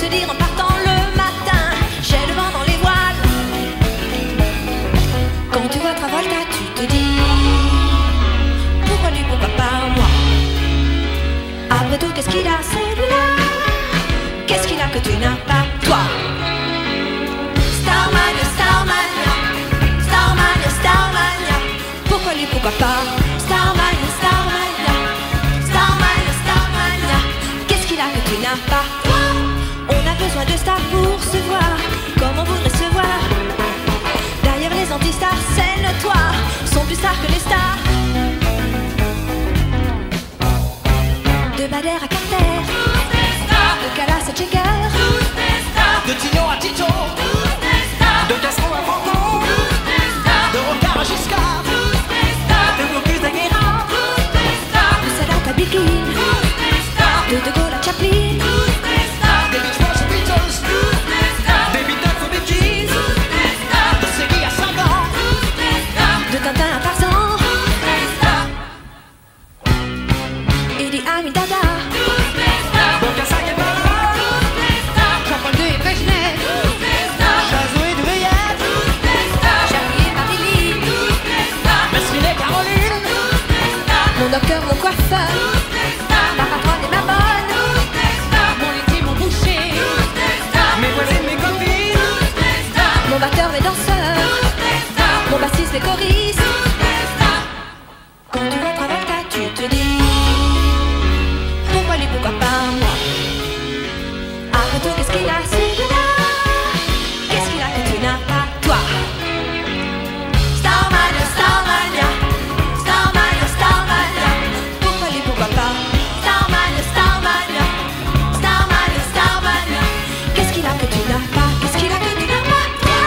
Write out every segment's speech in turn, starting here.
te dire en partant le matin, j'ai le vent dans les voiles. Quand tu vois Travolta, tu te dis pourquoi lui, pourquoi pas moi? Après tout, qu'est-ce qu'il a celui-là? Qu'est-ce qu'il a que tu n'as pas toi? Starmania, Starmania, Starmania, Starmania. Pourquoi lui, pourquoi pas? Starmania, Starmania, Starmania, Starmania. Qu'est-ce qu'il a que tu n'as pas toi? On a besoin de stars pour se voir comme on voudrait se voir. D'ailleurs les anti-stars, c'est notoire, sont plus stars que les stars. De Bader à Carter, de Calas à Checker, de Tino à Tito, de Castro à Franco, de Rocard à Giscard, de Blocus à Guérard, de Sadat à Bikini, de Gaulle à Chaplin, des Beach Boys aux Beatles, des Beatles aux Bee Gees, de Segui à Sagan, de Tintin à Tarzan, Idi Amin Dada, Bocassa Guevara, Jean-Paul II et Brejnev, Chazot et Drouillette, Charlie et Marilyn, Mesrine et Caroline, mon docteur, mon coiffeur, ma patronne et ma bonne, mon laitier, mon boucher, mes voisines, mes copines, mon batteur, mes danseurs, mon bassiste, mes choristes. Quand tu vois Travolta, tu te dis pourquoi lui, pourquoi pas moi? Après tout, qu'est-ce qu'il a celui-là? Qu'est-ce qu'il a que tu n'as pas toi? Starmania, Starmania, Starmania, Starmania. Pourquoi lui, pourquoi pas? Starmania, Starmania, Starmania, Starmania. Qu'est-ce qu'il a que tu n'as pas? Qu'est-ce qu'il a que tu n'as pas toi?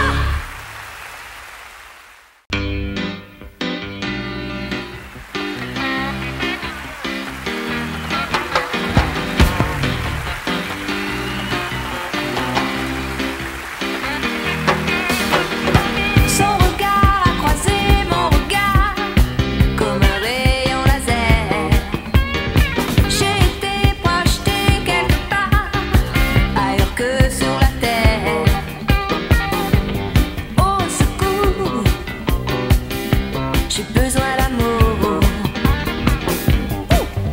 Son regard a croisé mon regard comme un rayon laser. J'ai été projeté quelque part ailleurs que sur la terre. Au secours, j'ai besoin d'amour.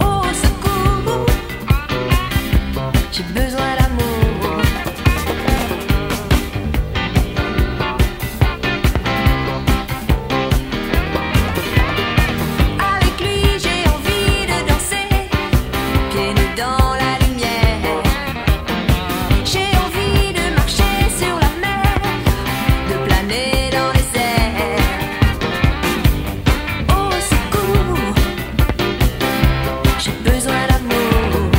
Au secours, j'ai besoin d'amour. Avec lui, j'ai envie de danser, pieds nus dans la lumière. J'ai envie de marcher sur la mer, de planer dans les airs. Au secours, j'ai besoin d'amour.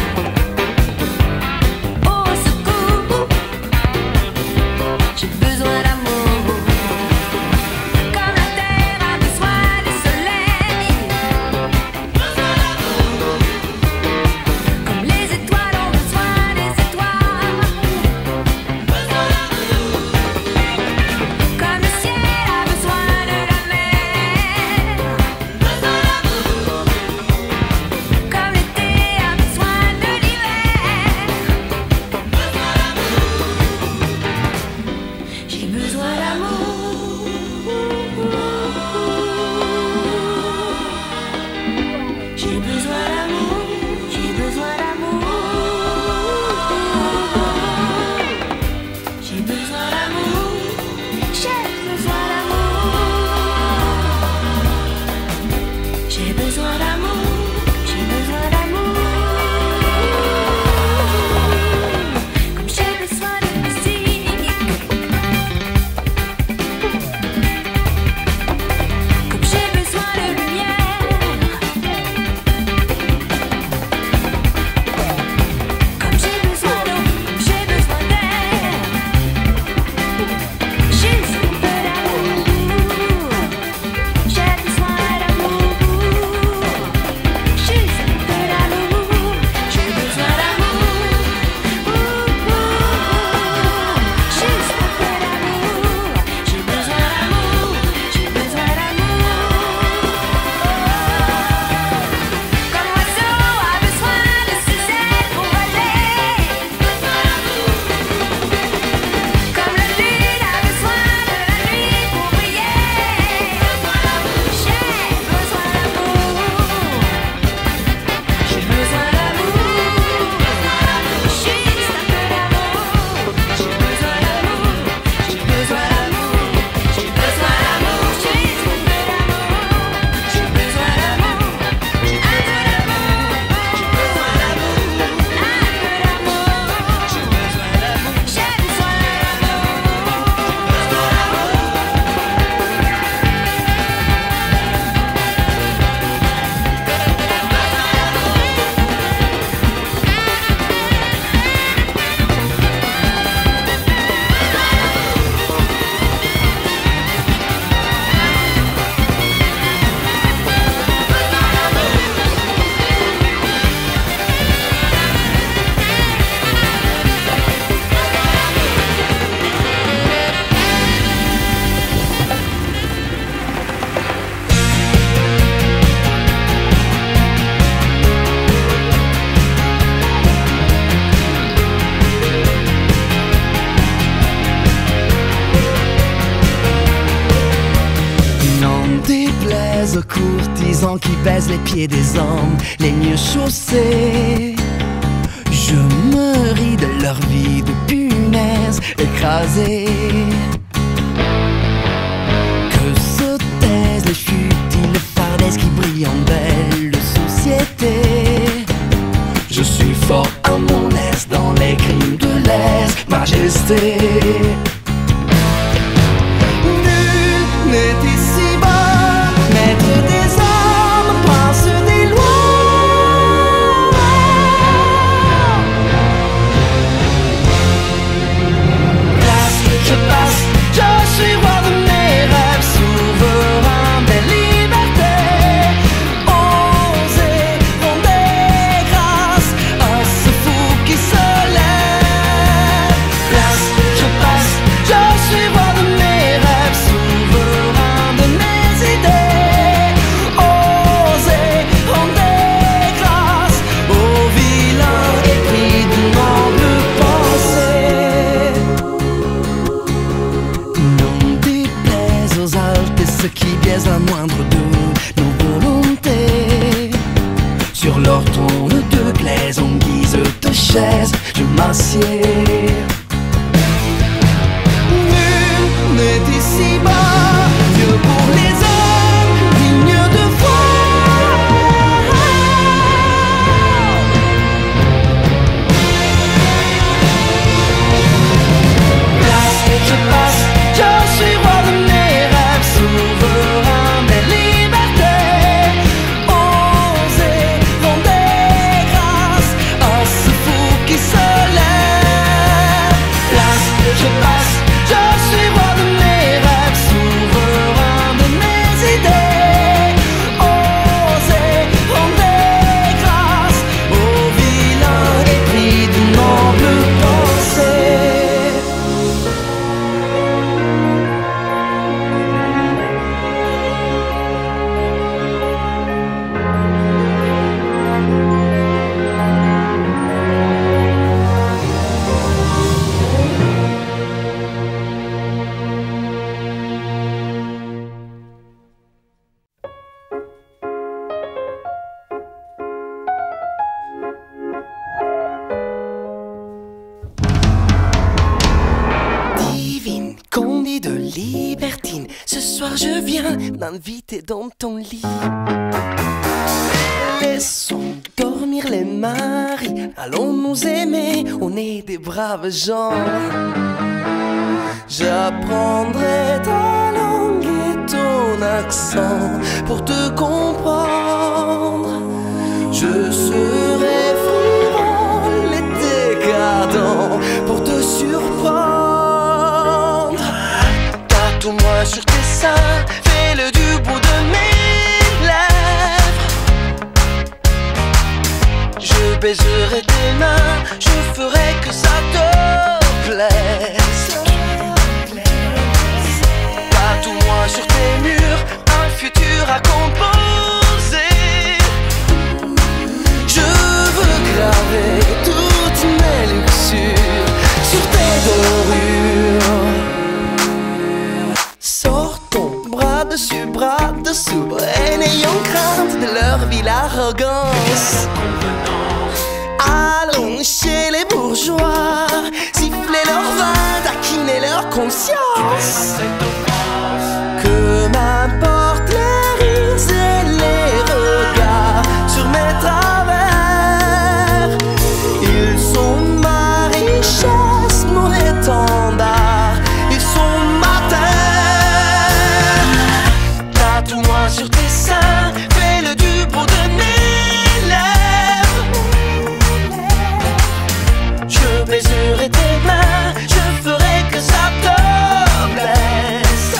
courtisans qui baisent les pieds des hommes les mieux chaussés. Je me ris de leur vie de punaise écrasée. Que se taisent les futiles fardaises qui brillent en belle société. Je suis fort à mon aise dans les crimes de lèse-majesté. Nul n'est ici-bas maître des hommes, prince des lois. Place, je passe, je suis roi de mes rêves, souverain des libertés. Osez rendre grâce à ce fou qui se lève. Place, je passe, je suis roi de mes rêves, souverain de mes idées. Osez rendre grâce aux vilains épris de nobles pensées. Non déplaise aux altesses qui biaisent la moindre de nos volontés. Sur leur trône de glaise en guise de chaise, je m'assieds. Nul n'est ici-bas Dieu pour les hommes dignes de foi. Place, je passe, je suis roi de mes rêves, souverain des libertés. Osez rendre grâce à ce fou qui se lève. Place, je passe, je suis roi de mes rêves, souverain de mes idées. Osez rendre grâce aux vilains épris de nobles pensées. Divine, Candide de libertine, ce soir je viens m'inviter dans ton lit. Laissons dormir les maris, allons nous aimer, on est des braves gens. J'apprendrai ta langue et ton accent pour te comprendre. Je serai frivole et décadent pour te surprendre. Tatoue-moi sur tes seins, fais-le du bout de mes lèvres. Je baiserai tes mains, je ferai que ça te plaise. Tatoue-moi sur tes murs, un futur à composer. Je veux graver toutes mes luxures sur tes dorures. Sors ton bras dessus, bras dessous, et n'ayons crainte de leur vile arrogance. Allons chez les bourgeois, siffler leur vin, taquiner leur conscience. Que m'importe les rires et les regards sur mes travers. Ils sont ma richesse, mon étendard, ils sont ma terre. Tatoue-moi sur tes seins, fais-le du bout de mes lèvres. Je baiserai tes mains, je ferai que ça te blesse.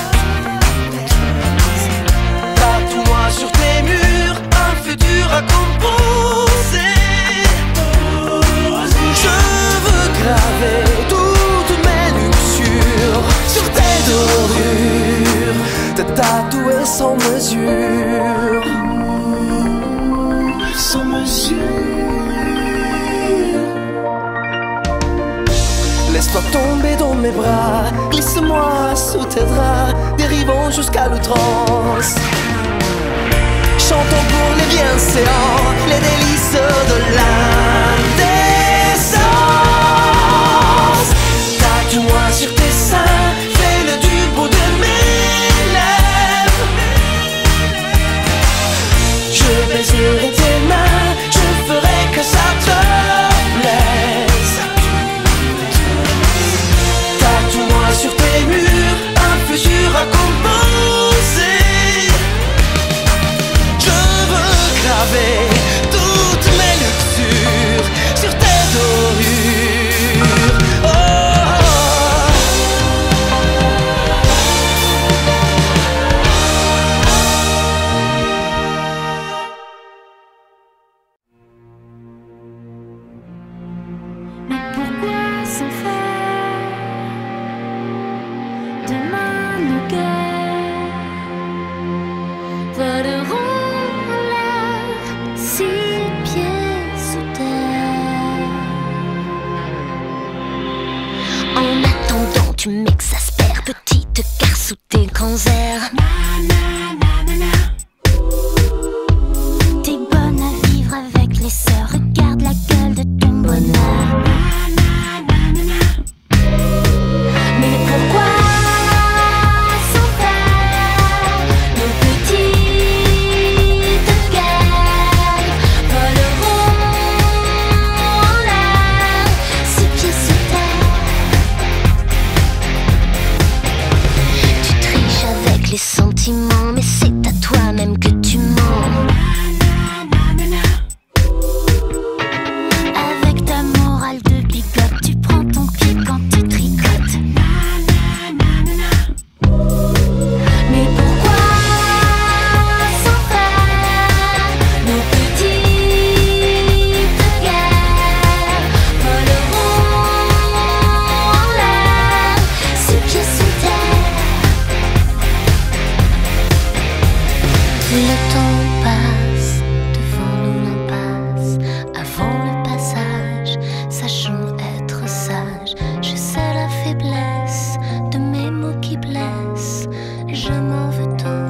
Tatoue-moi sur tes murs, un futur à composer. Je veux graver toutes mes luxures sur tes dorures, te tatouer sans mesure. Sans mesure. Laisse-toi tomber dans mes bras, glisse-moi sous tes draps, dérivons jusqu'à l'outrance. chantons pour les bienséants, les délices de l'indécence. Tatoue-moi sur tes seins, fais-le du bout de mes lèvres. Je baiserai tes mains, je ferai que ça te plaise. Tatoue-moi sur tes murs un futur à composer. Je veux graver toutes mes luxures sur tes dorures. Oh, mais pourquoi s'en faire? Demain nos guerres voleront en l'air, 6 pieds sous terre. En attendant, tu m'exaspères, petite car sous tes grands airs. T'es bonne à vivre avec les sœurs, regarde la gueule de ton bonheur. Mais pourquoi s'en faire? Nos petites guerres voleront en l'air, 6 pieds sous terre. Tu triches avec les sentiments, mais c'est à toi-même que tu mens. Avec ta morale de bigote, tu prends ton pied quand tu tricotes. Mais pourquoi s'en faire? Nos petites guerres voleront en l'air, 6 pieds sous terre. Le temps passe devant nous l'impasse, avant le passage, sachons être sages. Je sais la faiblesse de mes mots qui blessent, je m'en veux tant.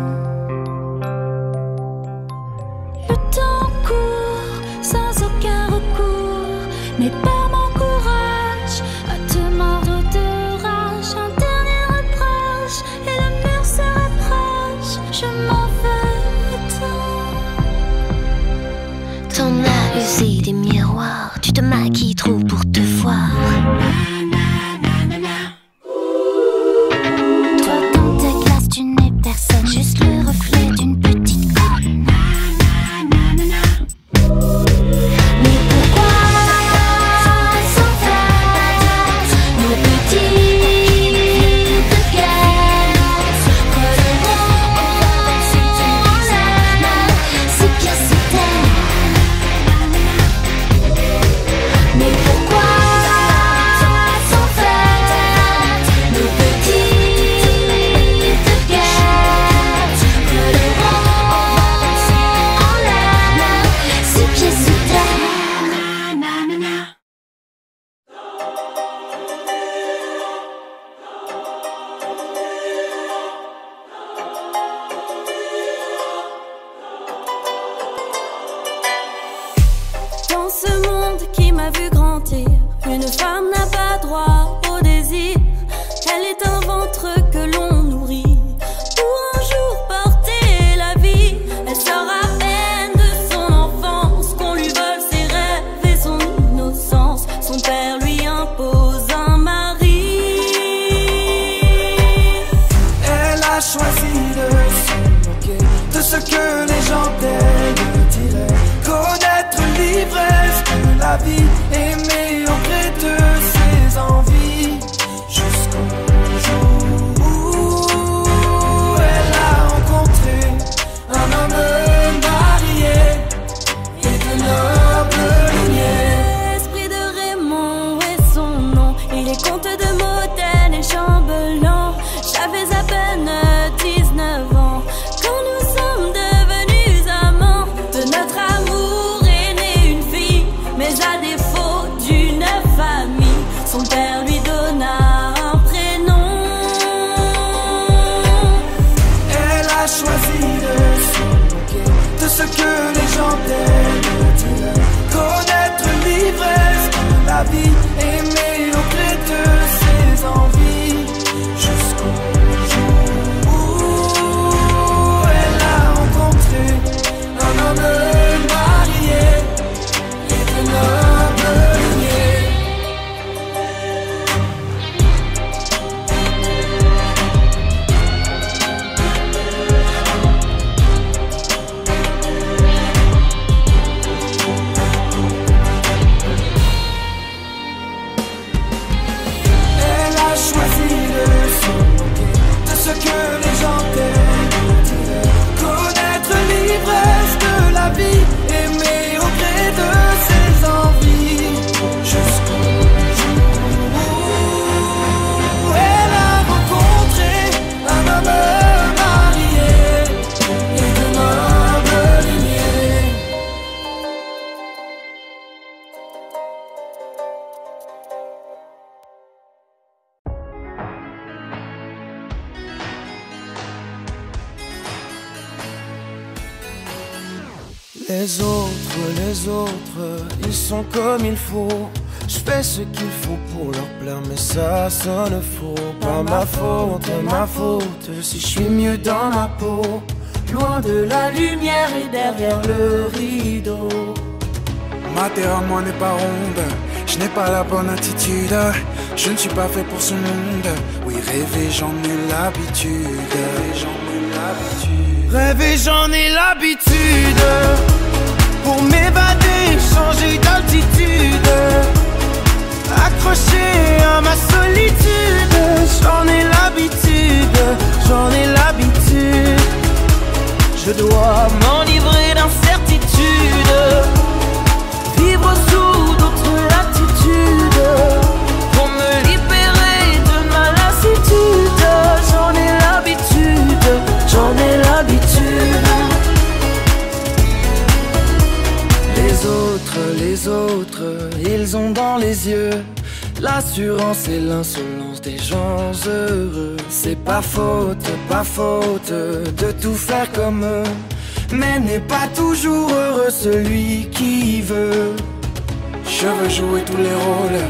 Le temps court sans aucun recours, mes peurs m'encouragent à te mordre de rage. Un dernier reproche et le mur se rapproche, je m'en veux tant. T'en as usé des miroirs, tu te maquilles trop pour te voir. Toi dans tes glaces tu n'es personne, juste le reflet d'une petite conne. Mais pourquoi s'en faire? Nos petites guerres voleront en l'air, 6 pieds sous terre. Mais pourquoi s'en faire? Nos petites guerres voleront en l'air, 6 pieds sous terre. Dans ce monde qui m'a vu grandir, une femme n'a pas droit au désir. Elle est un ventre que l'on nourrit pour un jour porter la vie. Elle sort à peine de son enfance, qu'on lui vole ses rêves et son innocence. Son père lui impose un mari. elle a choisi de se moquer de ce que les gens d'elle diraient. Connaître l'ivresse de la vie, aimer au gré de ses envies, jusqu'au jour où elle a rencontré un homme marié et de noble lignée. Esprit de Raymond est son nom, il est comte de Modène et Chambellan. J'avais à peine 19 ans quand nous sommes devenus amants. De notre amour est née une fille, mais à défaut d'une famille, son père lui donna un prénom. Elle a choisi de se moquer de ce j'entends, connaître l'ivresse de la vie, aimer au gré de ses envies, jusqu'au jour où elle a rencontré un homme marié et de noble lignée. Que les gens t'aiment, connaître l'ivresse de la vie, aimer au gré de ses envies, jusqu'au jour où elle a rencontré un homme marié et de noble lignée. Les autres, ils sont comme il faut. Je fais ce qu'il faut pour leur plaire, mais ça sonne faux. Pas ma faute, si je suis mieux dans ma peau, loin de la lumière et derrière le rideau. Ma terre à moi n'est pas ronde, je n'ai pas la bonne attitude. Je ne suis pas fait pour ce monde. Oui, rêver j'en ai l'habitude. Rêver j'en ai l'habitude. Pour m'évader, changer d'altitude, accroché à ma solitude. J'en ai l'habitude, je dois m'enivrer d'incertitude, vivre sous d'autres latitudes, pour me libérer de ma lassitude. J'en ai l'habitude. Les autres, ils ont dans les yeux l'assurance et l'insolence des gens heureux. C'est pas faute de tout faire comme eux, mais n'est pas toujours heureux celui qui veut. Je veux jouer tous les rôles,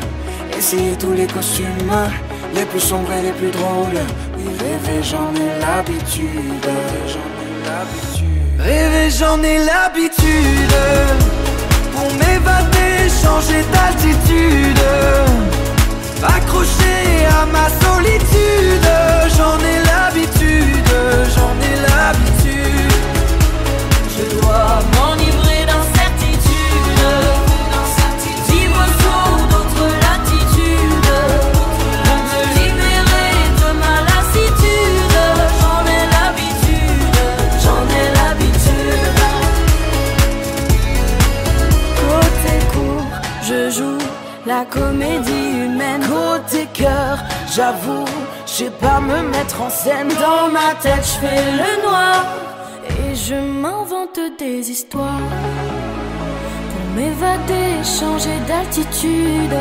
essayer tous les costumes, les plus sombres et les plus drôles. Oui, rêver j'en ai l'habitude. Rêver j'en ai l'habitude. Pour m'évader, changer d'altitude, accroché à ma solitude. J'en ai l'habitude. Je dois m'enivrer d'incertitude, vivre sous d'autres latitudes, pour me libérer de ma lassitude. J'en ai l'habitude. Côté court, je joue la comédie humaine. Côté cœur, j'avoue, je sais pas me mettre en scène. Dans ma tête, je fais le noir et je m'invente des histoires pour m'évader, changer d'altitude,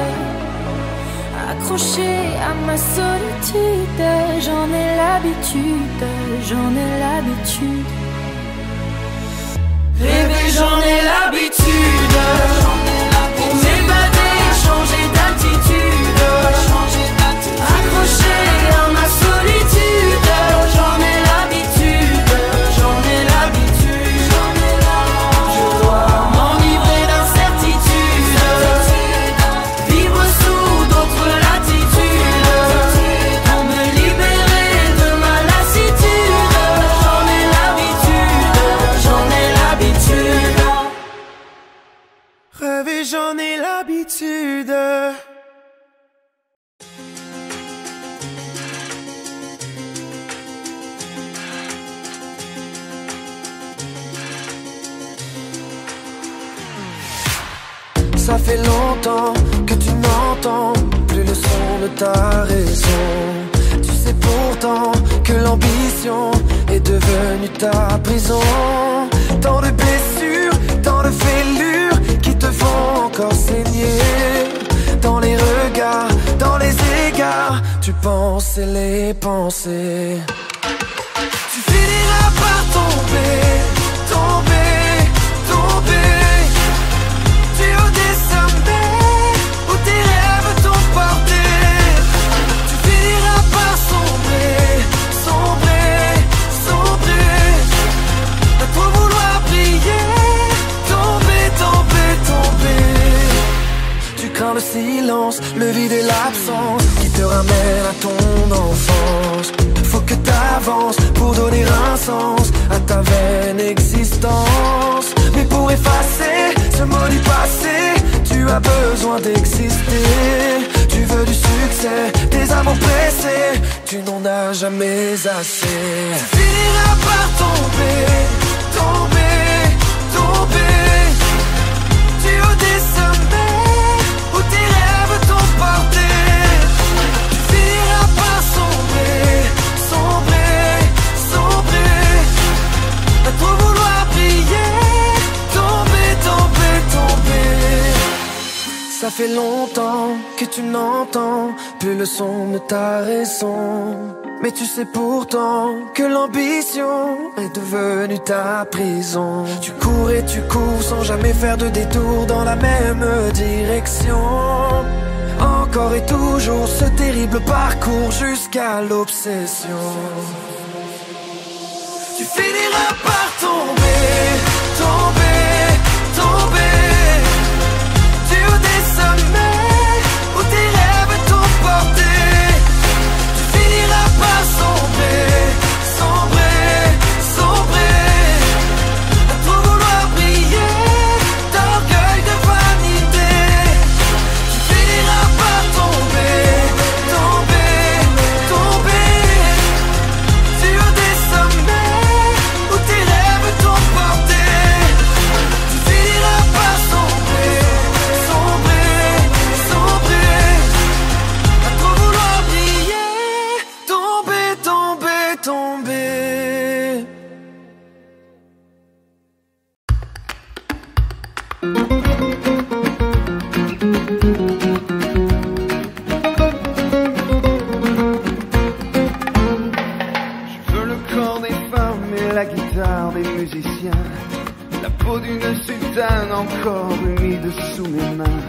accroché à ma solitude. J'en ai l'habitude. Rêver, j'en ai l'habitude. Pour m'évader, changer d'altitude, accroché à ma solitude. J'en ai l'habitude. Je dois m'enivrer d'incertitude, vivre sous d'autres latitudes, pour me libérer de ma lassitude. J'en ai l'habitude. Rêver, j'en ai l'habitude. Ça fait longtemps que tu n'entends plus le son de ta raison. Tu sais pourtant que l'ambition est devenue ta prison. Tant de blessures, tant de fêlures qui te font encore saigner. Dans les regards, dans les égards, tu penses et les pensées. Tu finiras par tomber, tomber, tomber. vide et l'absence qui te ramène à ton enfance. Faut que t'avances pour donner un sens à ta vaine existence. Mais pour effacer ce maudit passé, tu as besoin d'exister. Tu veux du succès, des amours pressés, tu n'en as jamais assez. Tu finiras par tomber, tomber, tomber du haut des sommets où tes rêves t'ont porté. Tu finiras par sombrer, sombrer, sombrer, à trop vouloir briller, tomber, tomber, tomber. Ça fait longtemps que tu n'entends plus le son de ta raison, mais tu sais pourtant que l'ambition est devenue ta prison. Tu cours et tu cours sans jamais faire de détour dans la même direction. Encore et toujours ce terrible parcours jusqu'à l'obsession. Tu finiras par tomber, tomber, tomber du haut des sommets où tes rêves t'ont porté. Tu finiras par sombrer, sombrer, sombrer, à trop vouloir briller, d'orgueil de vanité. Tu finiras par tomber, tomber, tomber du haut des sommets où tes rêves t'ont porté. Tu finiras par sombrer, sombrer, sombrer, à trop vouloir briller, tomber, tomber, tomber. Je veux le corps des femmes et la guitare des musiciens, la peau d'une sultane encore humide sous mes mains.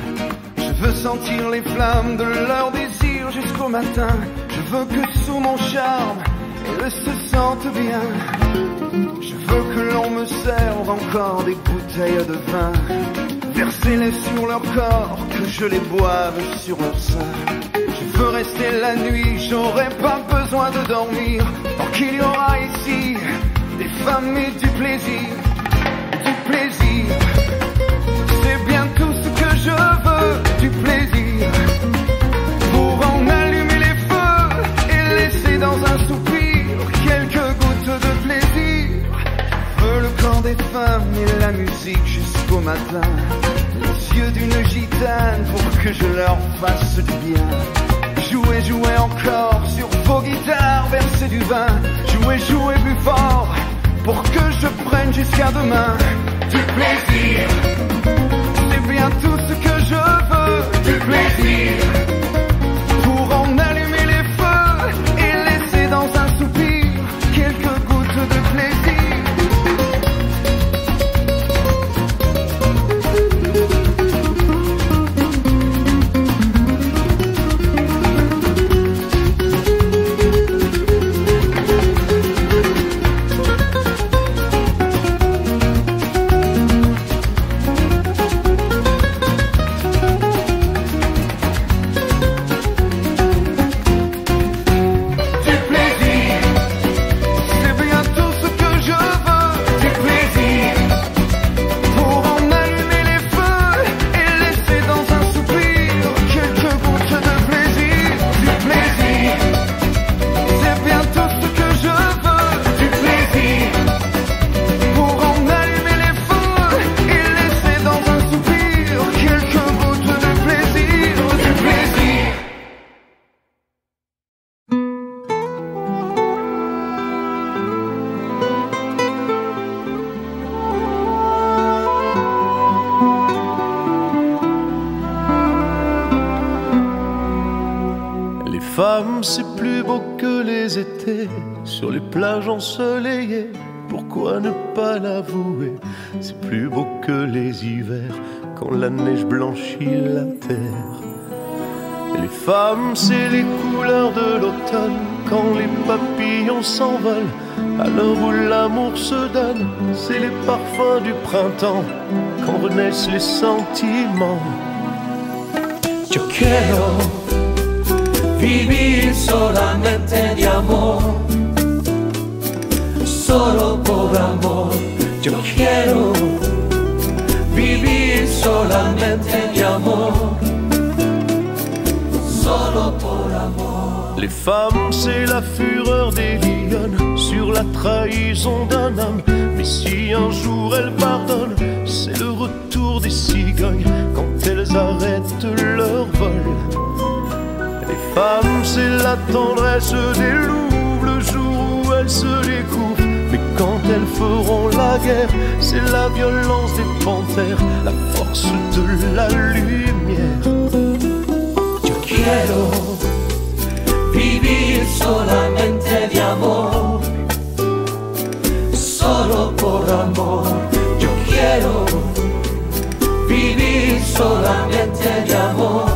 Je veux sentir les flammes de leur désir jusqu'au matin. Je veux que sous mon charme, elles se sentent bien. Je veux que l'on me serve encore des bouteilles de vin, verser-les sur leur corps, que je les boive sur leur sein. Je veux rester la nuit, j'aurai pas besoin de dormir, tant qu'il y aura ici des femmes et du plaisir, du plaisir. C'est bien tout ce que je veux, du plaisir, pour en allumer les feux et laisser dans un soupir quelques gouttes de plaisir. Je veux le corps des femmes et la musique jusqu'au matin, les yeux d'une gitane pour que je leur fasse du bien. Jouer, jouer encore sur vos guitares, verser du vin. Jouer, jouer plus fort pour que je prenne jusqu'à demain du plaisir. C'est bien tout ce que je veux, du plaisir, pour en allumer les feux et laisser dans un soupir quelques gouttes de plaisir. Femmes, c'est plus beau que les étés, sur les plages ensoleillées, pourquoi ne pas l'avouer? C'est plus beau que les hivers, quand la neige blanchit la terre. Et les femmes, c'est les couleurs de l'automne, quand les papillons s'envolent, à l'heure où l'amour se donne. C'est les parfums du printemps, quand renaissent les sentiments. Yo quiero por amor. Yo quiero vivir solamente de amor, solo por amor. Les femmes, c'est la fureur des lionnes sur la trahison d'un homme. Mais si un jour elles pardonnent, c'est le retour des cigognes quand elles arrêtent leur vol. Les femmes, c'est la tendresse des loups le jour où elles se découvrent. Mais quand elles feront la guerre, c'est la violence des panthères, la force de la lumière. Yo quiero vivir solamente de amor, solo por amor. Yo quiero vivir solamente de amor,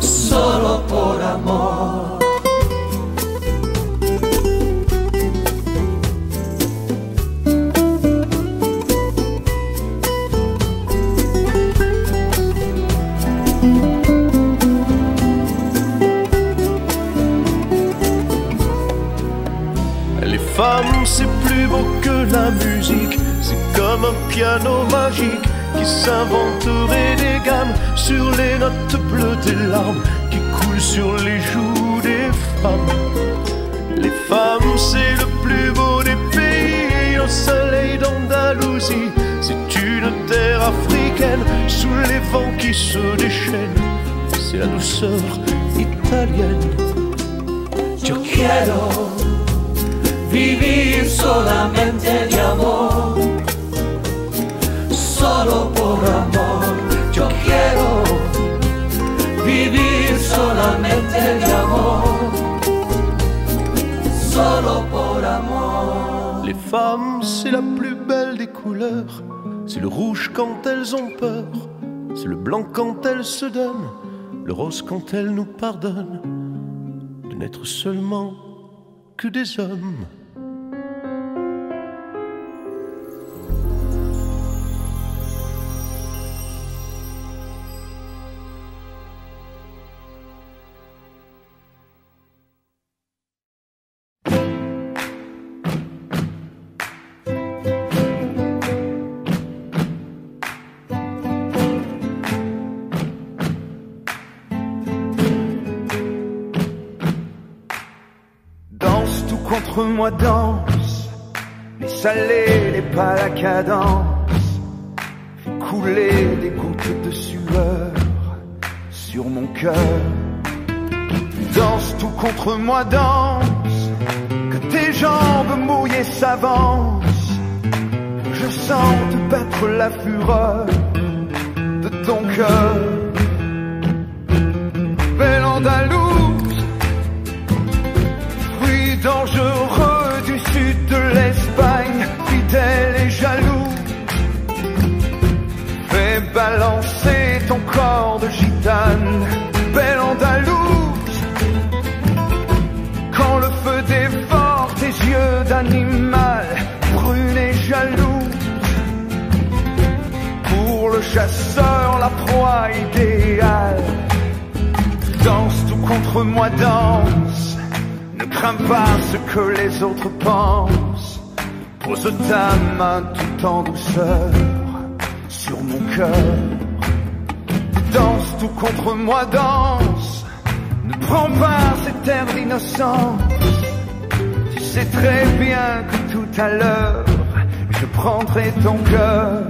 solo por amor. Les femmes, c'est plus beau que la musique, c'est comme un piano magique qui s'inventerait des gammes sur les notes bleues des larmes qui coulent sur les joues des femmes. Les femmes, c'est le plus beau des pays, au soleil d'Andalousie. C'est une terre africaine sous les vents qui se déchaînent. C'est la douceur italienne. Yo quiero vivir solamente de amor, solo por amor. Yo quiero vivir solamente de amor, solo por amor. Les femmes, c'est la plus belle des couleurs. C'est le rouge quand elles ont peur, c'est le blanc quand elles se donnent, le rose quand elles nous pardonnent de n'être seulement que des hommes. Contre moi danse, les salés, les pas la cadence, fais couler des gouttes de sueur sur mon cœur. Danse tout contre moi, danse, que tes jambes mouillées s'avancent, je sens te battre la fureur de ton cœur. Belle Andalouse, fruit dangereux du sud de l'Espagne, fidèle et jaloux, fais balancer ton corps de gitane. Belle Andalouse, quand le feu dévore tes yeux d'animal, brune et jalouse, pour le chasseur la proie idéale. Danse tout contre moi, danse, ne crains pas ce que les autres pensent, pose ta main tout en douceur sur mon cœur. Danse tout contre moi, danse, ne prends pas cet air d'innocence, tu sais très bien que tout à l'heure je prendrai ton cœur.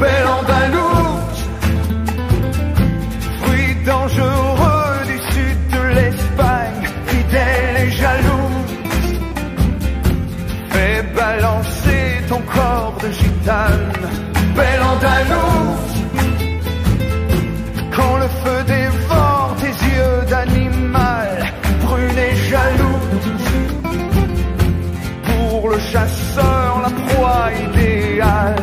Belle Andalouse, fruit dangereux du sud de l'Espagne, fidèle et jalouse, fais balancer ton corps de gitane. Belle Andalouse, quand le feu dévore tes yeux d'animal, brune et jalouse, pour le chasseur la proie idéale.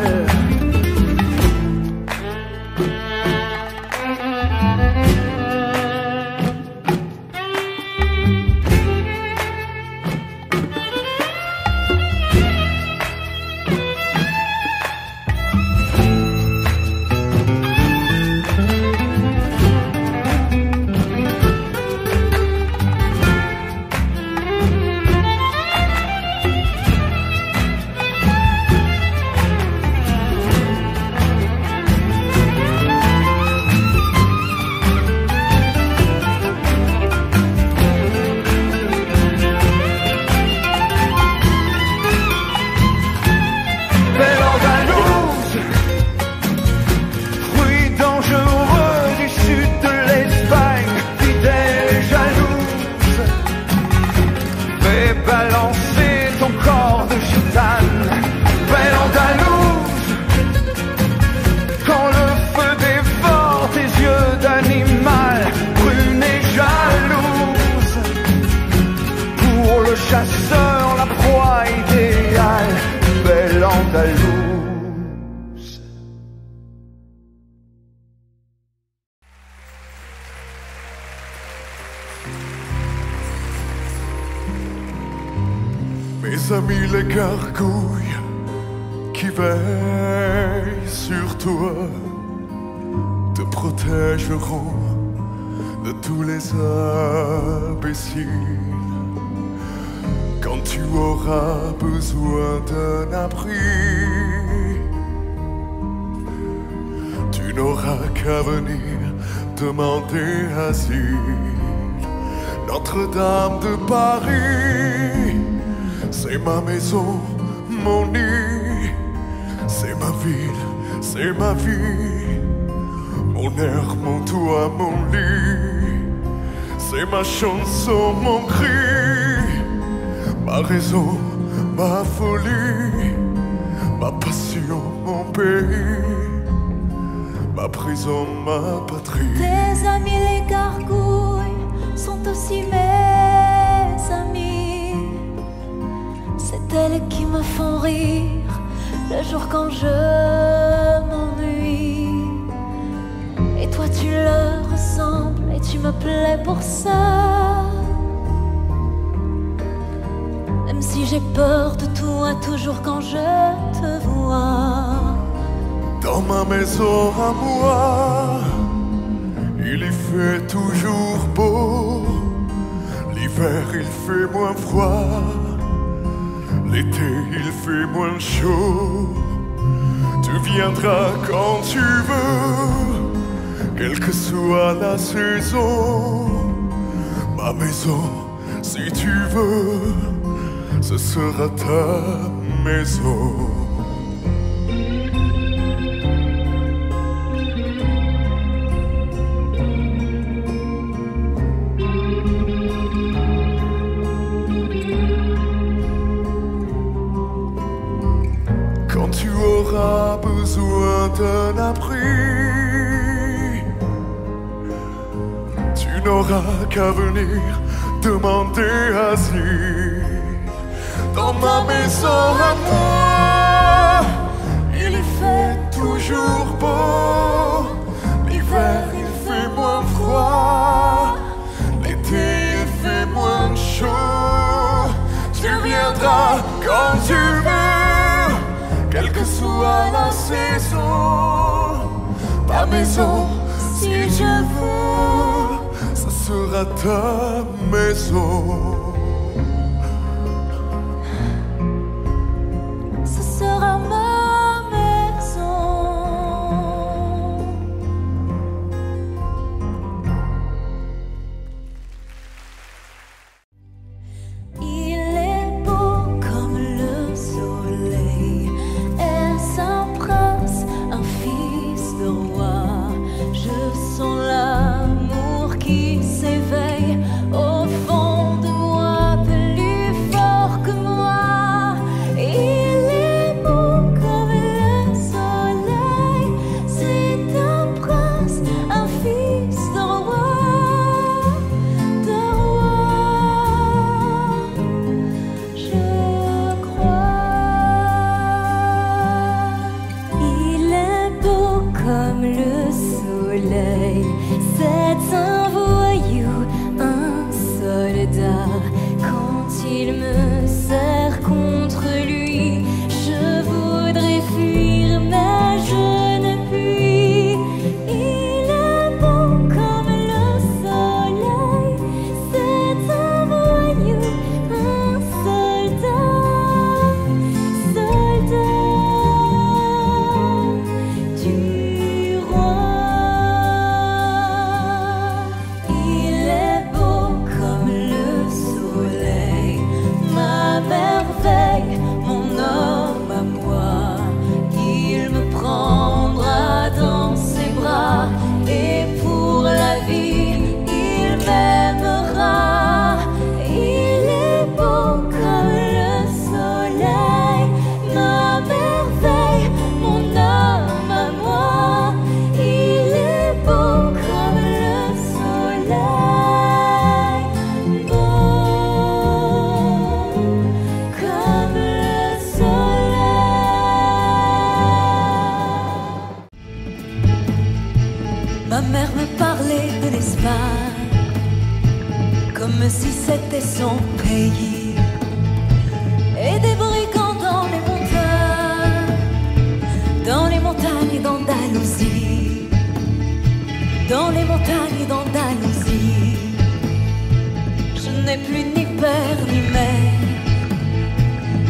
Mes amis les gargouilles qui veillent sur toi te protégeront de tous les imbéciles. Quand tu auras besoin d'un abri, tu n'auras qu'à venir demander asile. Notre-Dame de Paris, c'est ma maison, mon nid, c'est ma ville, c'est ma vie, mon air, mon toit, mon lit, c'est ma chanson, mon cri, ma raison, ma folie, ma passion, mon pays, ma prison, ma patrie. Tes amis les gargouilles sont aussi mes amis. C'est elles qui me font rire le jour quand je m'ennuie. Et toi tu leur ressembles et tu me plais pour ça. Même si j'ai peur de toi toujours quand je te vois. Dans ma maison à moi, il y fait toujours beau. L'hiver il fait moins froid, l'été il fait moins chaud. Tu viendras quand tu veux, quelle que soit la saison. Ma maison, si tu veux, ce sera ta maison. Quand tu auras besoin d'un abri, tu n'auras qu'à venir demander asile. Dans ma maison à moi, il y fait toujours beau. L'hiver il fait moins froid, l'été il fait moins chaud. Tu viendras quand tu veux, quelle que soit la saison. Ta maison, si tu veux, ça sera ta maison. Ce sera ma maison. Il est beau comme le soleil. Est-ce un prince, un fils de roi? Je sens l'amour qui s'éveille au fond de moi, plus fort que moi. Il est beau comme le soleil. C'est un prince, un fils de roi, de roi. Je crois. Il est beau comme le soleil. C'est un voyou, un soldat. Quand il me serre contre lui, je voudrais fuir, mais je ne puis. Il est beau comme le soleil. C'est un voyou, un soldat, soldat du roi. Il est beau comme le soleil, ma merveille, mon homme à moi. Il me prendra dans ses bras et pour la vie il m'aimera. Il est beau comme le soleil, ma merveille, mon homme à moi. Il est beau comme le soleil, beau comme le soleil. Ma mère me parlait de l'Espagne comme si c'était son pays. Et des brigands dans les montagnes d'Andalousie, dans les montagnes d'Andalousie. Je n'ai plus ni père ni mère,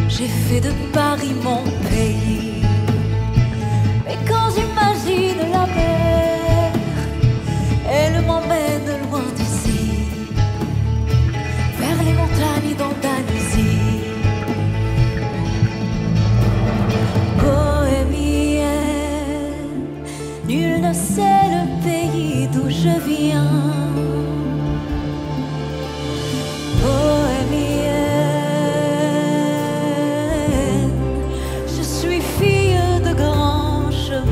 j'ai fait de Paris mon pays. Mais quand j'imagine la mer, elle m'emmène loin d'ici, vers les montagnes d'Andalousie. Bohémienne, nul ne sait le pays d'où je viens. Bohémienne, je suis fille de grand chemin.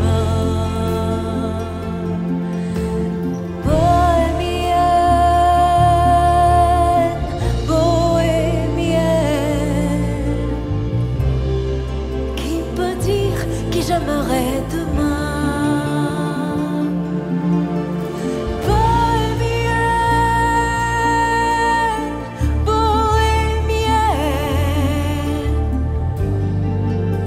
J'aimerais demain. Bohémienne, bohémienne,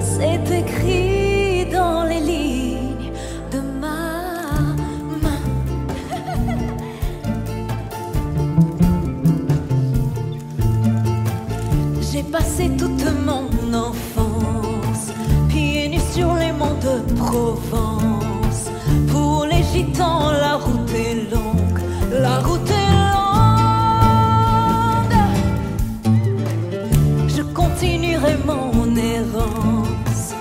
c'est écrit dans les lignes de ma main. J'ai passé toute mon enfance pieds nus sur les monts de Provence. Pour les gitans, la route est longue, la route est longue. Je continuerai mon errance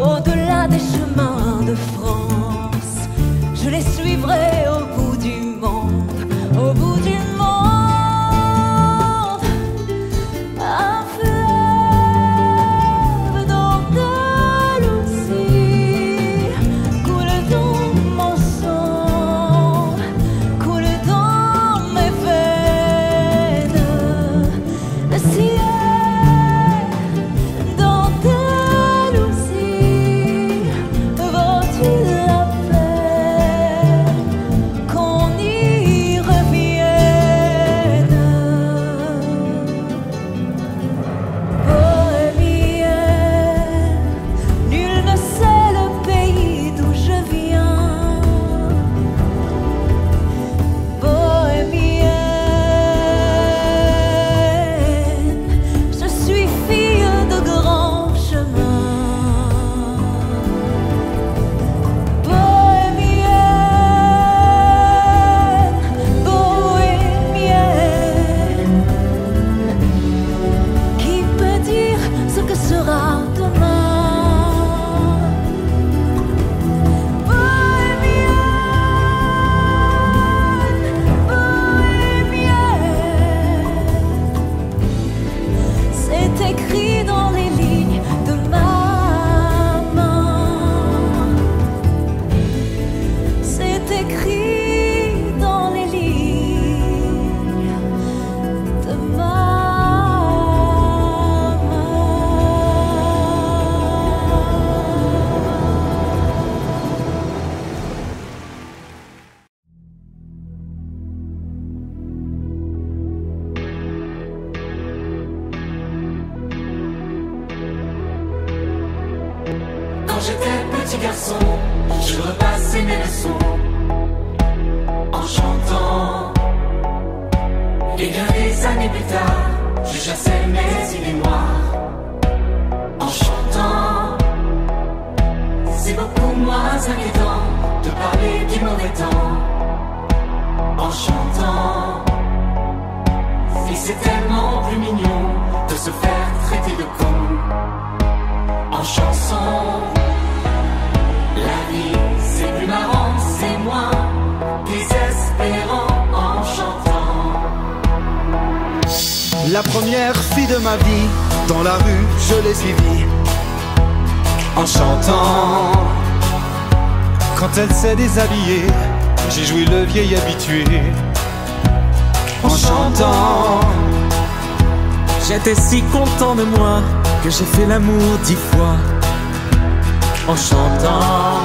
au-delà des chemins de France. Je les suivrai au bout du monde, au bout du monde. Je repassais mes leçons en chantant. Et bien des années plus tard, je chassais mes idées noires en chantant. C'est beaucoup moins inquiétant de parler du mauvais temps en chantant. Et c'est tellement plus mignon de se faire traiter de con en chanson. La vie, c'est plus marrant, c'est moins désespérant en chantant. La première fille de ma vie, dans la rue, je l'ai suivie en chantant. Quand elle s'est déshabillée, j'ai joué le vieil habitué en chantant. J'étais si content de moi que j'ai fait l'amour 10 fois en chantant.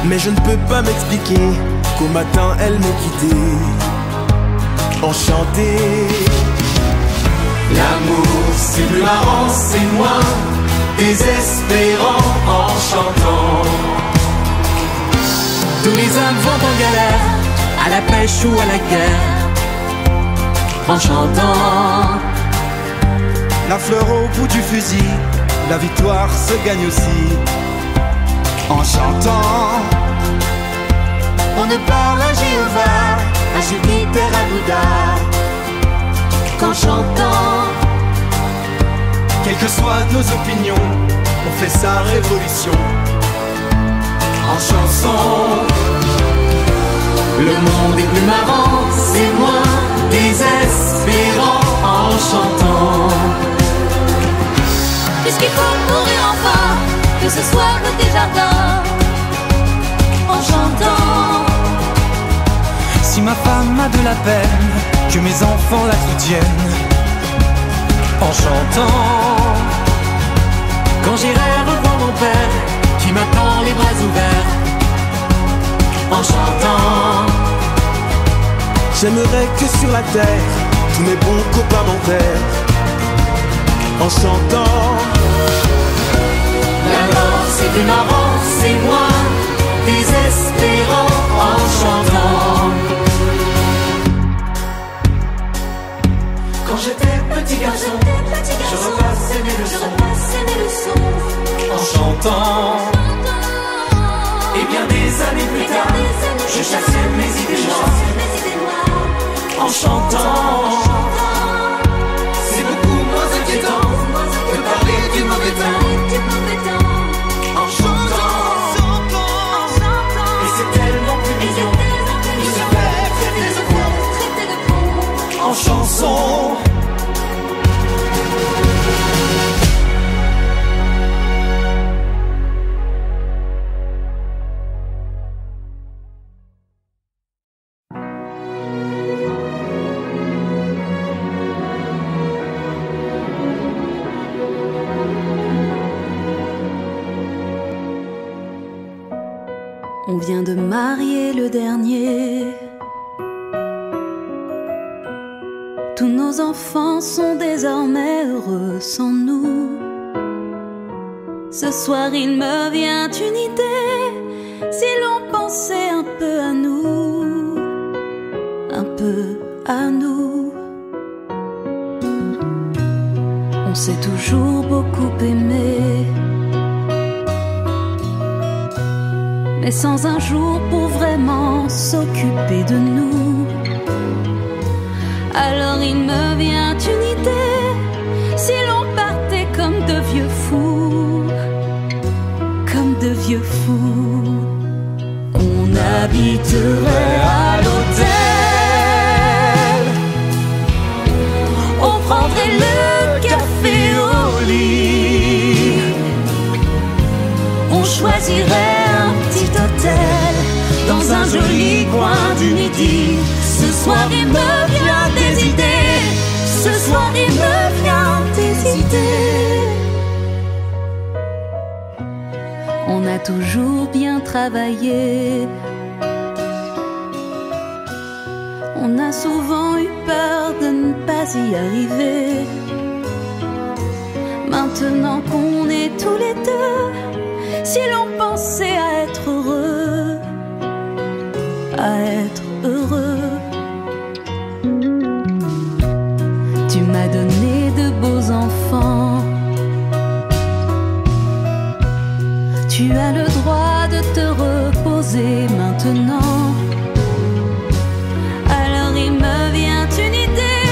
Mais je ne peux pas m'expliquer qu'au matin elle m'ait quitté enchanté. L'amour c'est plus marrant, c'est moins désespérant en chantant. Tous les hommes vont en galère, à la pêche ou à la guerre, en chantant. La fleur au bout du fusil, la victoire se gagne aussi en chantant. On ne parle à Jéhovah, à Jupiter, à Bouddha qu'en chantant. Quelles que soient nos opinions, on fait sa révolution en chanson. Le monde est plus marrant, c'est moins désespérant en chantant. Puisqu'il faut courir enfin, que ce soit côté jardin, en chantant. Si ma femme a de la peine, que mes enfants la soutiennent en chantant. Quand j'irai revoir mon père, qui m'attend les bras ouverts, en chantant. J'aimerais que sur la terre, tous mes bons copains m'enterrent en chantant. La mort c'est plus marrant, c'est moins désespérant en chantant. Quand j'étais petit garçon, je repassais mes leçons en chantant. Et bien des années plus tard, je chassais mes idées noires en chantant. C'est beaucoup moins inquiétant de parler du mauvais temps en chantant. Et c'est tellement plus mignon de se faire traiter de con en chanson. On vient de marier le dernier. Tous nos enfants sont désormais heureux sans nous. Ce soir il me vient une idée, si l'on pensait un peu à nous, un peu à nous. On s'est toujours beaucoup aimé, mais sans un jour pour vraiment s'occuper de nous. Alors il me vient une idée, si l'on partait comme de vieux fous, comme de vieux fous. On habiterait à l'hôtel, on prendrait le café au lit, on choisirait un petit hôtel dans un joli coin du midi. Ce soir il me vient des idées, ce soir il me vient des idées. On a toujours bien travaillé, on a souvent eu peur de ne pas y arriver. Maintenant qu'on est tous les deux, si l'on pensait à être heureux, à être heureux. Tu m'as donné de beaux enfants, tu as le droit de te reposer maintenant. Alors il me vient une idée,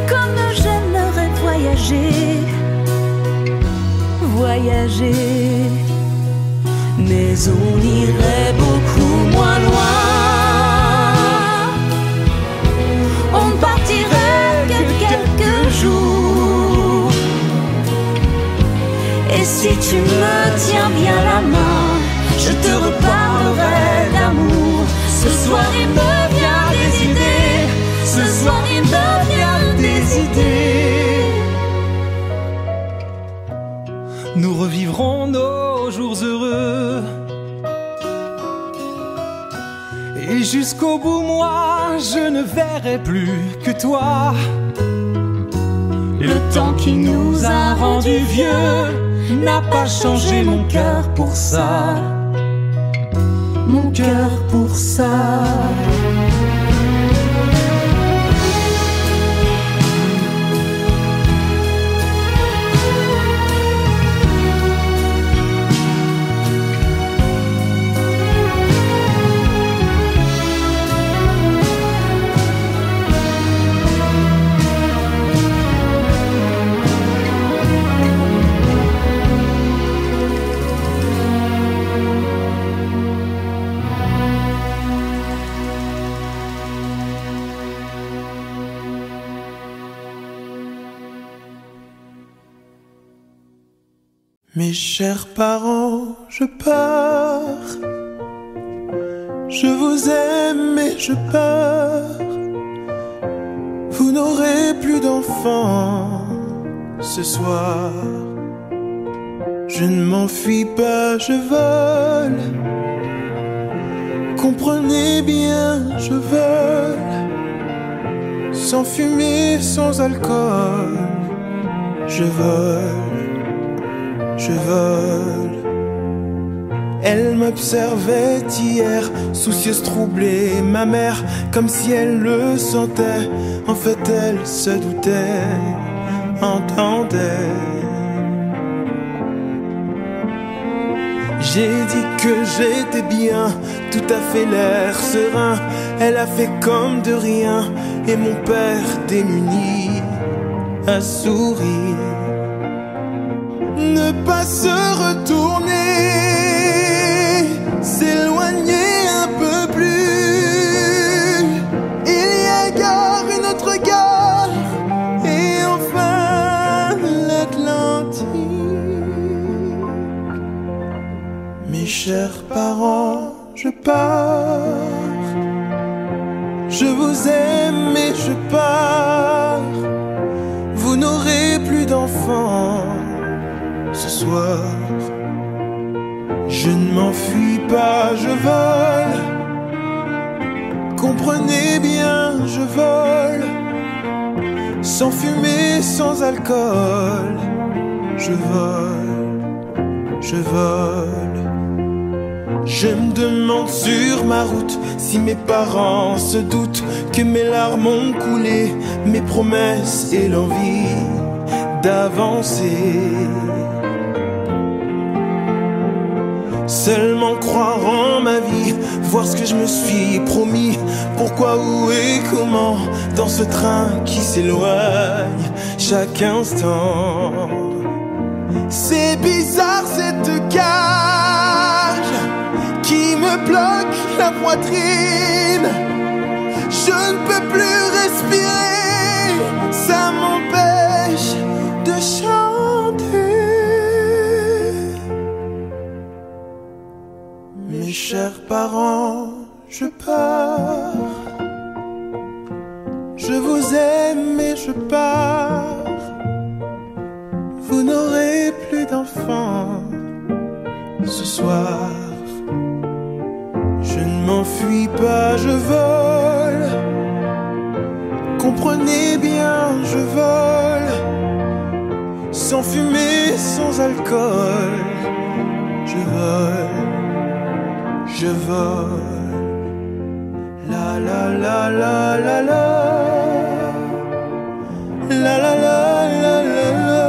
comme j'aimerais voyager, voyager. Mais on irait beaucoup moins loin, on ne partirait que quelques jours. Et si tu me tiens bien la main, je te reparlerai d'amour. Ce soir il me vient des idées, ce soir il me vient des idées. Nous revivrons nos jours heureux, et jusqu'au Jusqu'au bout, moi, je ne verrai plus que toi. Le temps qui nous a rendus vieux n'a pas changé mon cœur pour ça. Mon cœur pour ça. Mes chers parents, je pars. Je vous aime et je pars. Vous n'aurez plus d'enfants ce soir. Je ne m'enfuis pas, je vole. Comprenez bien, je vole. Sans fumée, sans alcool. Je vole. Je vole. Elle m'observait hier, soucieuse, troublée, ma mère, comme si elle le sentait. En fait, elle se doutait, entendait. J'ai dit que j'étais bien, tout à fait l'air serein. Elle a fait comme de rien, et mon père démuni a souri. Ne pas se retourner, s'éloigner un peu plus. Il y a gare, une autre gare, et enfin l'Atlantique. Mes chers parents, je pars. Je vous aime et je pars. Vous n'aurez plus d'enfants ce soir. Je ne m'enfuis pas, je vole. Comprenez bien, je vole. Sans fumée, sans alcool. Je vole, je vole. Je me demande sur ma route si mes parents se doutent que mes larmes ont coulé, mes promesses et l'envie d'avancer. Seulement croire en ma vie, voir ce que je me suis promis. Pourquoi, où et comment, dans ce train qui s'éloigne chaque instant. C'est bizarre cette cage qui me bloque la poitrine. Je ne peux plus respirer, ça m'empêche de chanter. Mes chers parents, je pars. Je vous aime et je pars. Vous n'aurez plus d'enfants ce soir. Je ne m'enfuis pas, je vole. Comprenez bien, je vole. Sans fumée, sans alcool. Je vole. Je vole. La la la la la la. La la la la la la.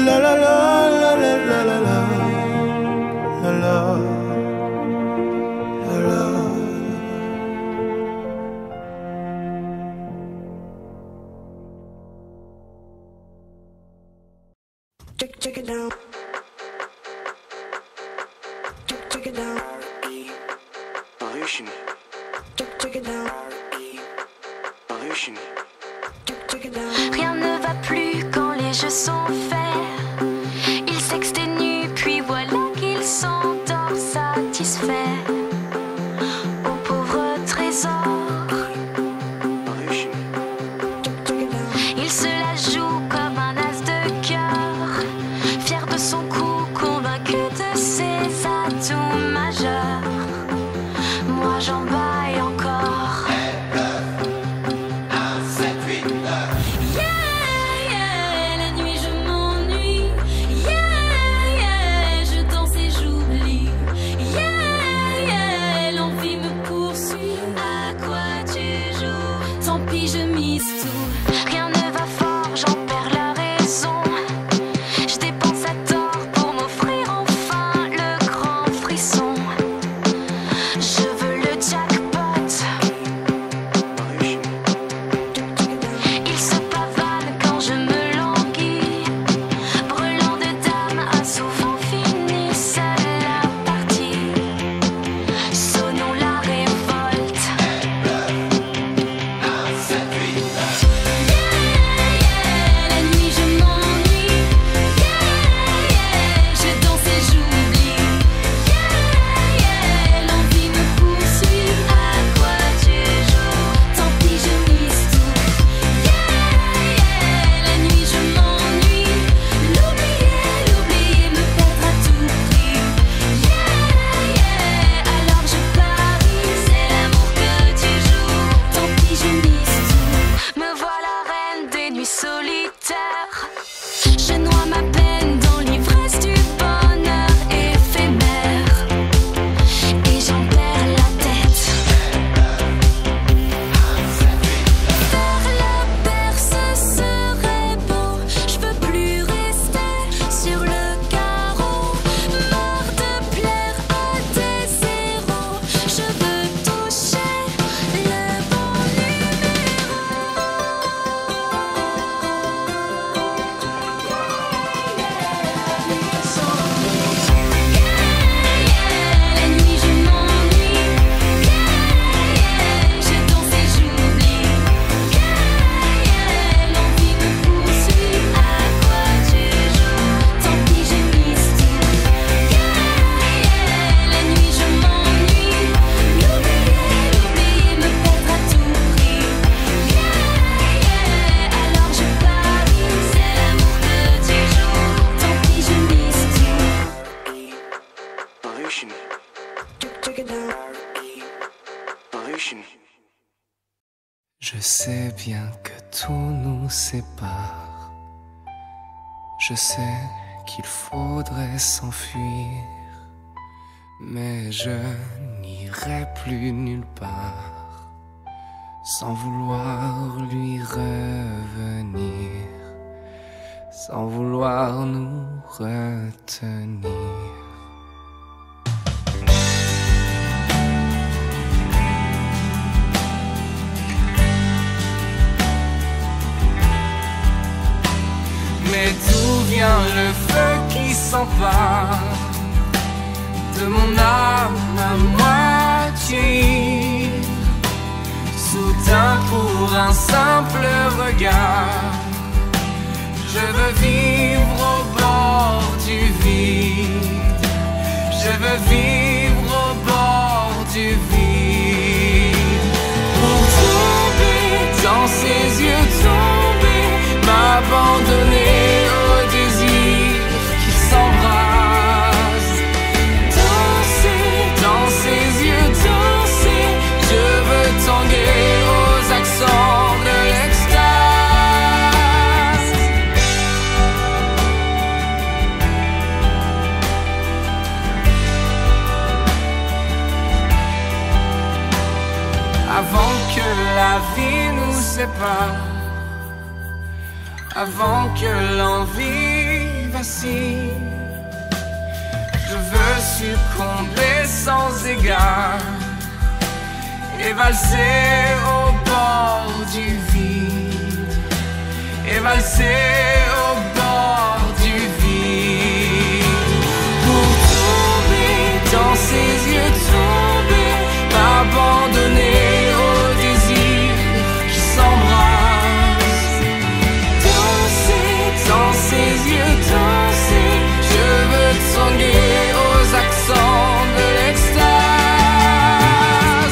La la la la la la la la. La la. La la. Check it down. Check it down. Check it down. Rien ne va plus quand les jeux sont faits. Il s'exténue puis voilà qu'il s'endort satisfait. Au pauvre trésor, il se la joue comme un as de cœur, fier de son coup, convaincu de ses atouts majeurs. Moi Je sais bien que tout nous sépare. Je sais qu'il faudrait s'enfuir, mais je n'irai plus nulle part sans vouloir lui revenir, sans vouloir nous retenir. Mais d'où vient le feu qui s'empare de mon âme à moitié? Soudain pour un simple regard, je veux vivre au bord du vide. Je veux vivre au bord du vide. Pour tomber dans ses yeux, tomber, m'abandonner au désir qui s'embrase. Danser dans ses yeux, danser, je veux tanguer aux accents de l'extase. Avant que la vie nous sépare, avant que l'envie vacille, je veux succomber sans égard et valser au bord du vide, et valser au bord du vide. Pour tomber dans ses yeux, tomber, m'abandonner au désir qui s'embrase. Dans ses yeux, danser, je veux tanguer aux accents de l'extase.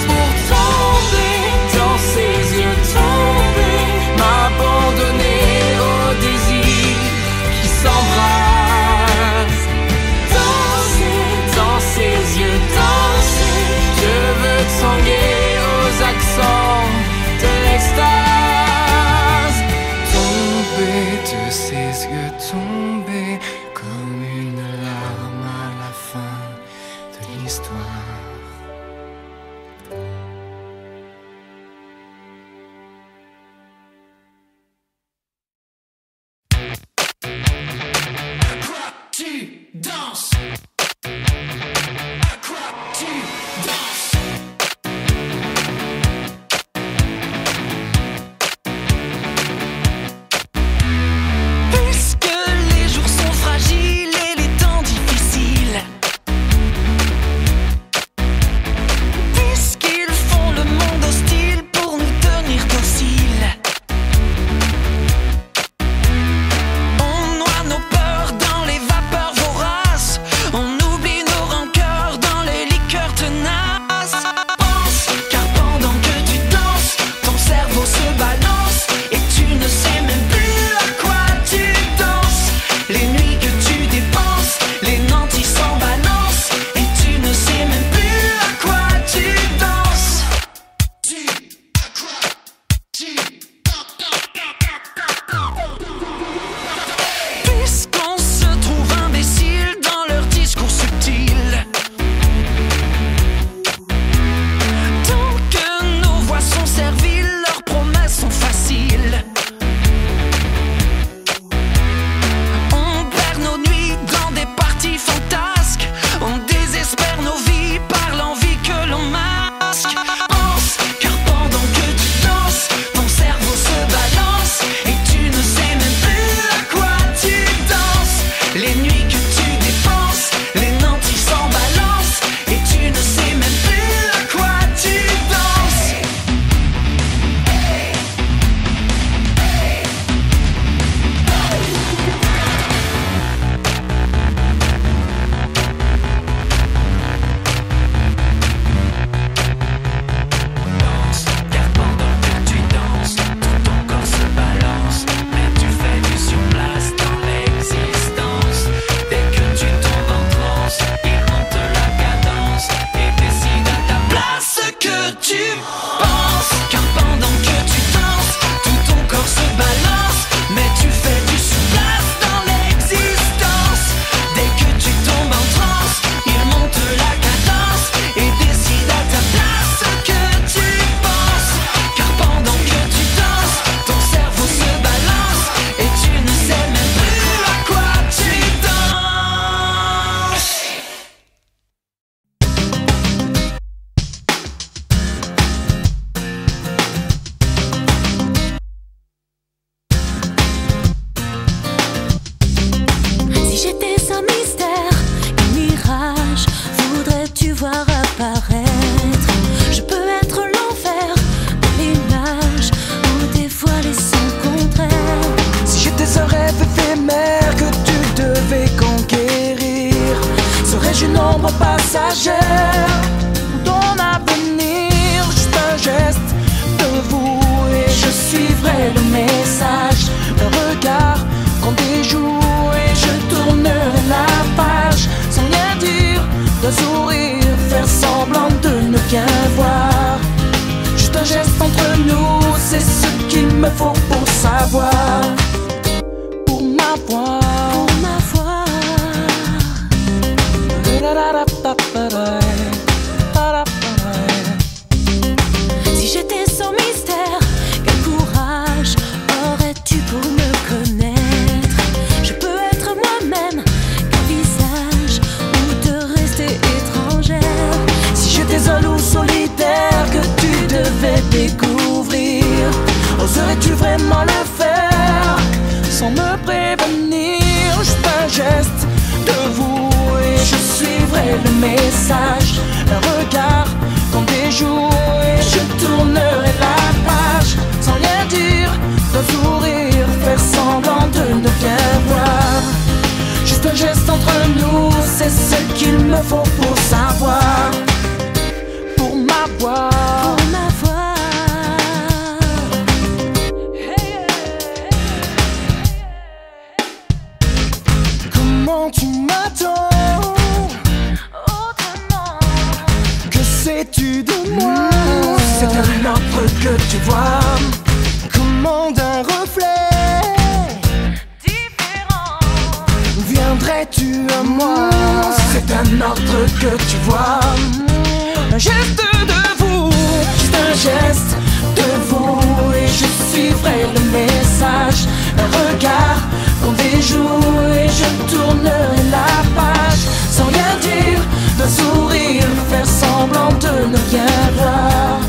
Pour tomber dans ses yeux, tomber, m'abandonner au désir penses. Car pendant que tu danses, tout ton corps se balance, mais tu fais du sous-place dans l'existence. Dès que tu tombes en transe, il monte la cadence et décide à ta place ce que tu penses. Car pendant que tu danses, ton cerveau se balance et tu ne sais même plus à quoi tu danses. Si j'étais un mystère, un mirage, voudrais-tu voir apparaître? Je peux être l'enfer, l'image ou dévoiler son contraire. Si j'étais un rêve éphémère que tu devais conquérir, serais-je une ombre passagère ou ton avenir? Juste un geste de vous et je suivrai le message. Un regard qu'on déjoue et je tournerai la page. Sans rien dire, d'un sourire, faire semblant de ne rien voir. Juste un geste entre nous, c'est ce qu'il me faut pour savoir. Pour m'avoir. Pour m'avoir. Si j'étais sans mystère, quel courage aurais-tu pour me connaître? Je peux être moi-même, qu'un visage ou te rester étrangère. Si j'étais un loup solitaire que tu devais découvrir, oserais-tu vraiment le faire sans me prévenir? Juste un geste de vous et je suivrai le message. Un regard qu'on déjoue et je tournerai la page. Sans rien dire, d'un sourire, faire semblant de ne rien voir. Juste un geste entre nous, c'est ce qu'il me faut pour savoir. Pour m'avoir. Pour m'avoir. Comment tu m'attends? Autrement. Que sais-tu de moi? C'est un autre que tu vois. Comment d'un reflet Différent. viendrais-tu à moi? C'est un ordre que tu vois. Un geste de vous, juste un geste de vous et je suivrai le message. Un regard qu'on déjoue et je tournerai la page. Sans rien dire, d'un sourire, faire semblant de ne rien voir.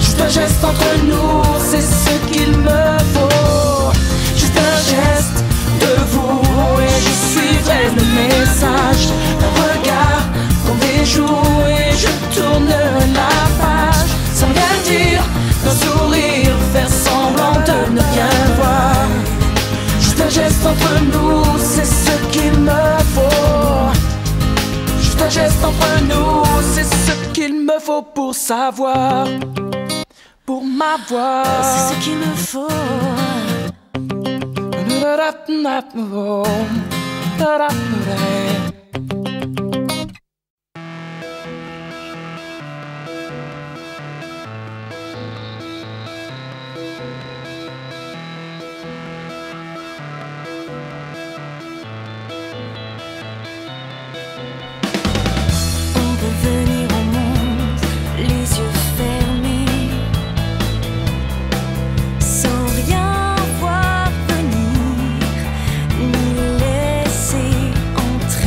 Juste un geste entre nous, c'est ce qu'il me faut. Juste un geste de vous et je suivrai le message. Un regard qu'on déjoue et je tournerai la page. Sans rien dire, d'un sourire, faire semblant de ne rien voir. Juste un geste entre nous, c'est ce qu'il me faut. Juste un geste entre nous, c'est ce qu'il me faut pour savoir. Pour m'avoir. C'est ce qu'il me faut. On peut venir au monde les yeux fermés, sans rien voir venir, ni laisser entrer.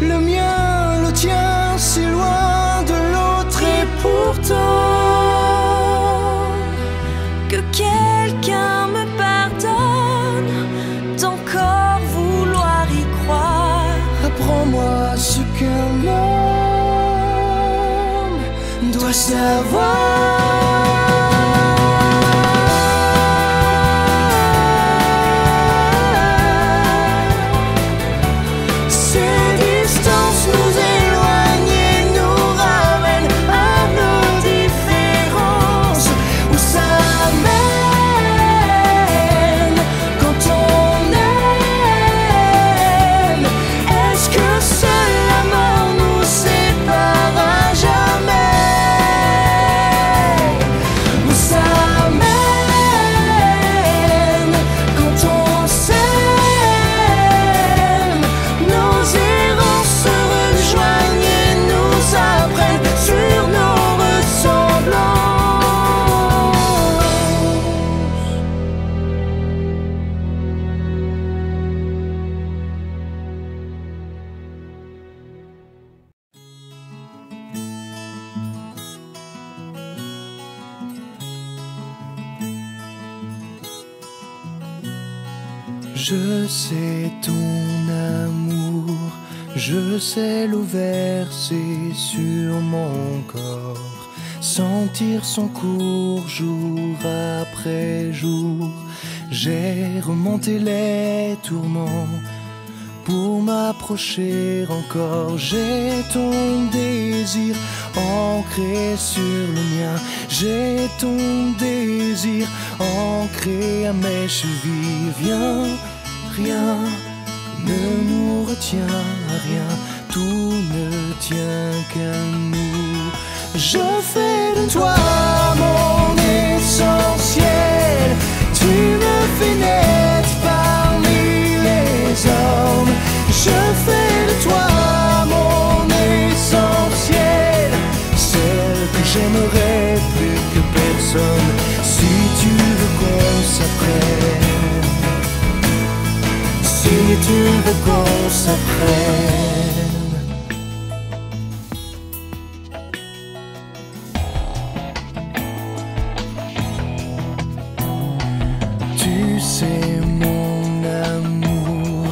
le mien, le tien, si loin de l'autre. Et pourtant, que quelqu'un me pardonne d'encore vouloir y croire. apprends-moi ce qu'un homme doit savoir. Je sais ton amour, je sais l'eau versée sur mon corps, sentir son cours jour après jour. J'ai remonté les tourments pour m'approcher encore. J'ai ton désir ancré sur le mien. J'ai ton désir ancré à mes chevilles. Viens, rien ne nous retient, rien, tout ne tient qu'à nous. Je fais de toi mon essentiel. Tu me fais naître parmi les hommes. Je fais de toi mon essentiel, celle que j'aimerais plus que personne. Si tu veux qu'on s'apprenne, si tu veux qu'on s'apprenne. Tu sais mon amour,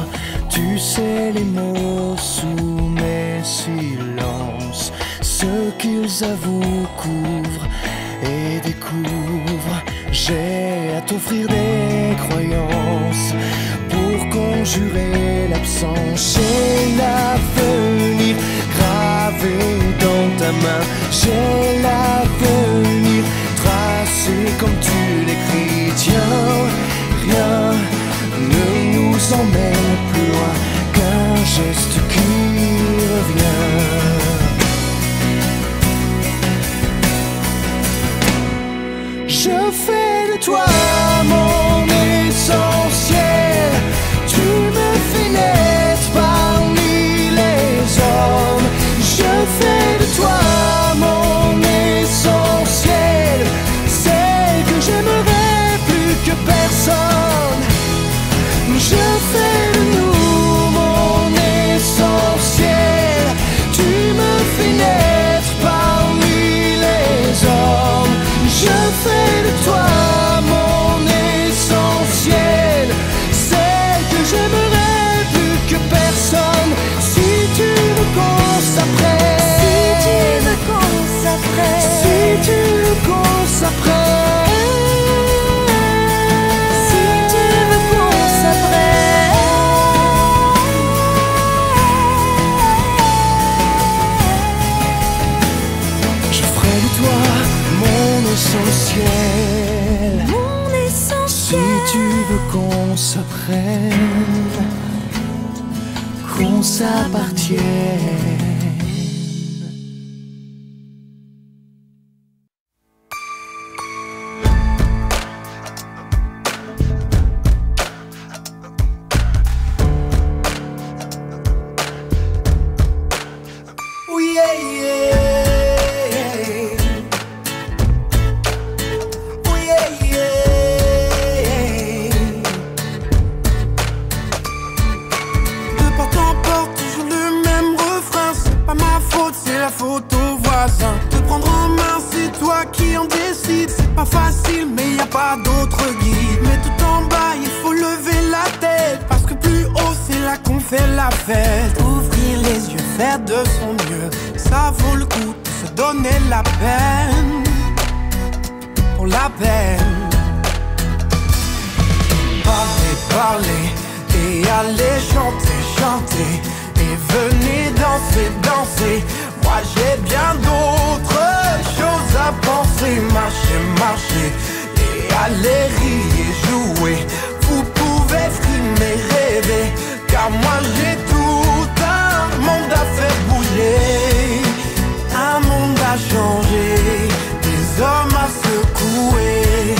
tu sais les mots sous mes silences, ce qu'ils avouent, couvrent et découvrent. J'ai à t'offrir des croyances pour conjurer l'absence. J'ai l'avenir gravé dans ta main. J'ai l'avenir tracé comme tu l'écris. Tiens, rien ne nous emmène plus loin qu'un geste qui revient. Je fais de toi mon essentiel. Tu me fais naître parmi les hommes. Je fais de toi mon essentiel, celle que j'aimerais plus que personne. Je fais de nous mon essentiel. Tu me fais naître parmi les hommes. Je fais de toi mon essentiel, celle que j'aimerais plus que personne. Si tu veux qu'on s'apprenne, Si tu veux qu'on s'apprenne, si tu veux qu'on s'apprenne, si tu veux qu'on s'apprenne, je ferai de toi mon essentiel. mon essentiel. Si tu veux qu'on s'apprenne, qu'on s'appartienne. Oh yeah, yeah. Oh yeah, yeah. De porte en porte, toujours le même refrain. fête. Ouvrir les yeux, faire de son mieux, ça vaut le coup de se donner la peine. Pour la peine. Parler, parler et aller chanter, chanter. Et venez danser, danser. Moi j'ai bien d'autres choses à penser. Marcher, marcher et aller rire et jouer. Vous pouvez frimer, rêver, car moi j'ai tout un monde à faire bouger. Un monde à changer, des hommes à secouer.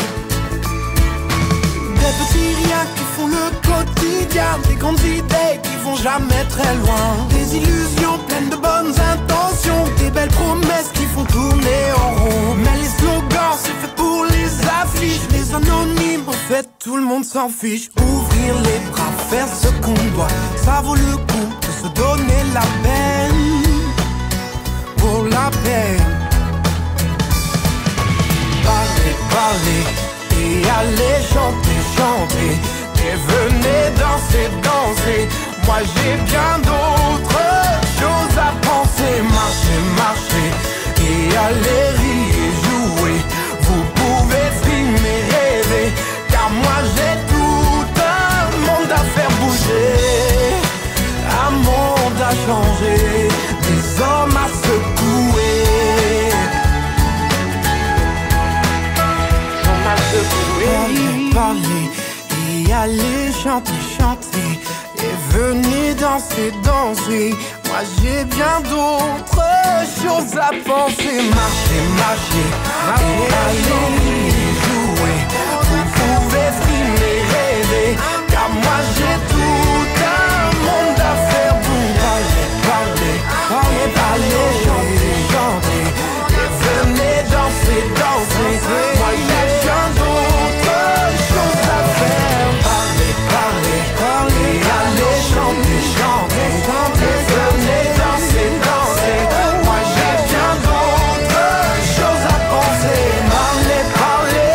Des petits riens qui font le quotidien, des grandes idées qui vont jamais très loin. Des illusions pleines de bonnes intentions, des belles promesses qui font tourner en rond. Mais les slogans c'est fait pour les affiches, les anonymes en fait tout le monde s'en fiche. Ouvrir les bras, faire ce qu'on doit, ça vaut le coup de se donner la peine. Pour la peine. Parler, parler et aller chanter, chanter. Et venez danser, danser. Moi j'ai bien d'autres choses à penser. Marcher, marcher et aller rire et jouer. Vous pouvez frimer, rêver, car moi j'ai tout un monde à faire bouger. Un monde à changer, des hommes à secouer. Hommes à secouer. Parler, parler et aller chanter, chanter. Et venez danser, danser. Moi j'ai bien d'autres choses à penser. Marcher, marcher et aller jouer. Vous pouvez frimer, rêver, car moi j'ai tout un monde à faire bouger. Parler, parler, parler, chanter, chanter. Et venez danser, danser. Moi j'ai bien d'autres choses à faire. Parler, parler, parler, aller chanter, chanter, chanter. Venez danser, danser. Moi j'ai bien d'autres choses à penser. Parler, parler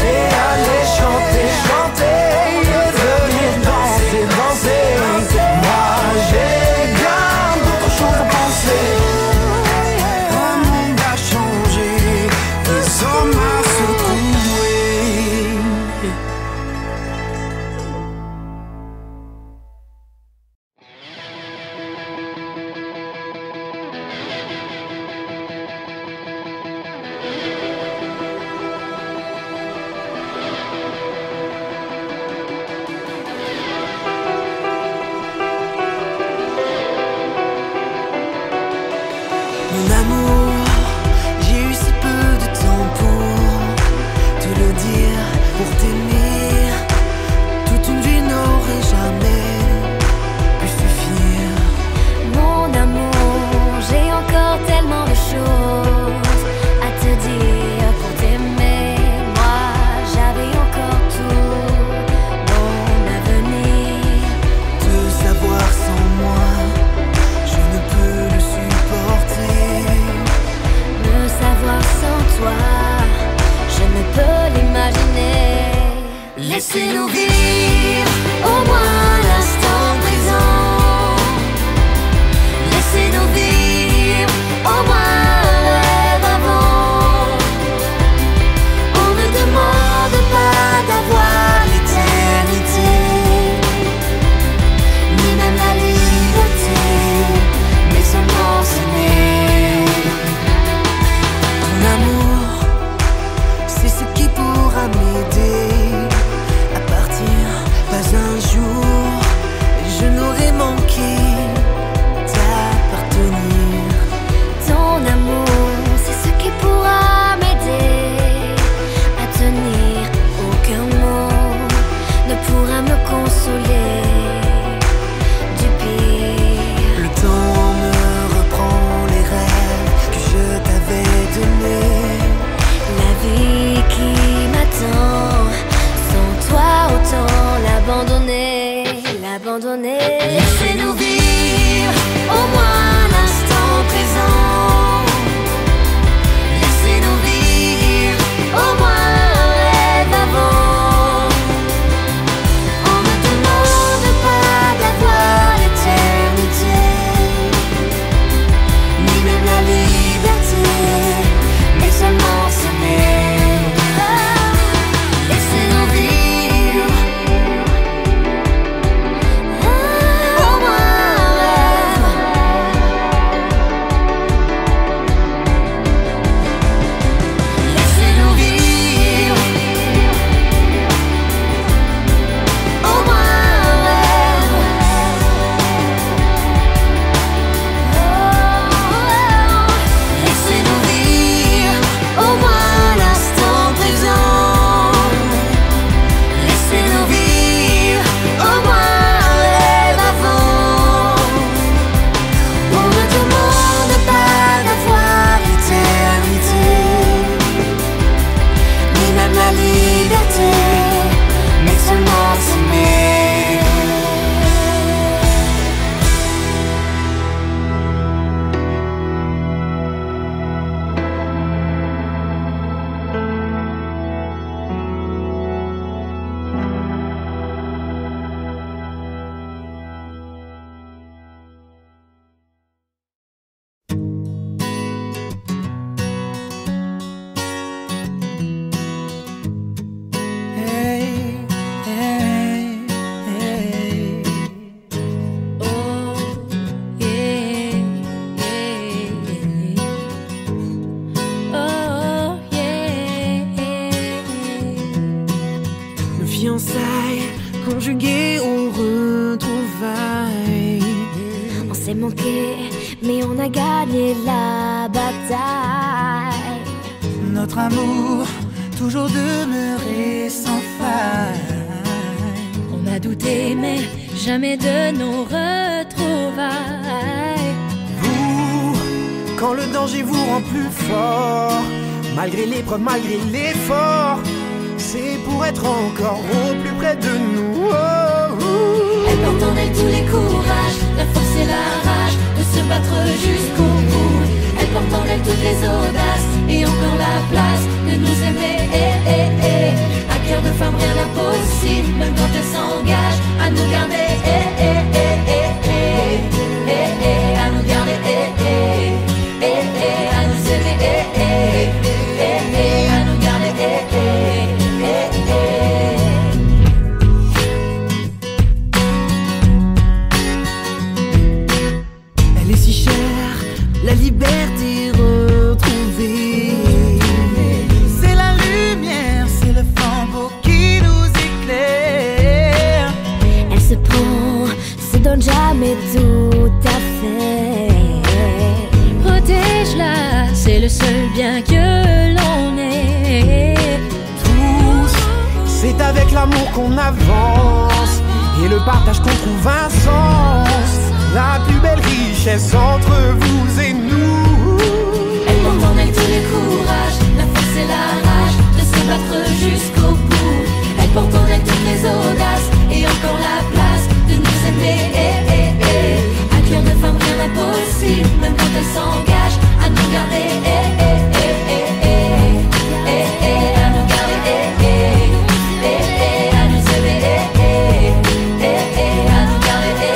et aller chanter, chanter. Et venez danser, danser. Moi j'ai bien d'autres choses à penser. Un monde à changer, des hommes à secouer. Mon amour, j'ai eu si peu de temps pour te le dire, pour t'aimer. Toute une vie n'aurait jamais pu suffire. Mon amour, j'ai encore tellement de choses à te dire pour t'aimer. Moi, j'avais encore tout mon avenir. Te savoir sans moi, je ne peux le supporter. Me savoir sans toi, je ne peux l'imaginer. Laissez-nous vivre au moins l'instant présent. Laissez-nous vivre au moins un rêve avant. On ne demande pas d'avoir l'éternité, ni même la liberté, mais seulement s'aimer. Ton amour, c'est ce qui pourra m'aider à partir manqué, mais on a gagné la bataille. Notre amour, toujours demeuré sans faille. On a douté, mais jamais de nos retrouvailles. Vous, quand le danger vous rend plus fort, malgré l'épreuve, malgré l'effort, c'est pour être encore au plus près de nous. Elle porte en elle tous les courages, la force et la rage de se battre jusqu'au bout. Elle porte en elle toutes les audaces et encore la place de nous aimer. À cœur de femme, rien d'impossible, même quand elle s'engage à nous garder. À nous garder. À nous aimer. À nous garder. Elle est si chère, la liberté retrouvée. C'est la lumière, c'est le flambeau qui nous éclaire. Elle se prend, se donne jamais tout à fait. Protège-la, c'est le seul bien que l'on ait. Tous, c'est avec l'amour qu'on avance et le partage qu'on trouve un sens. La plus belle richesse entre vous et nous. Elle porte en elle tous les courages, la force et la rage de se battre jusqu'au bout. Elle porte en elle toutes les audaces et encore la place de nous aimer. À cœur de femme, rien d'impossible, même quand elle s'engage à nous garder. À nous garder. À nous aimer. À nous garder.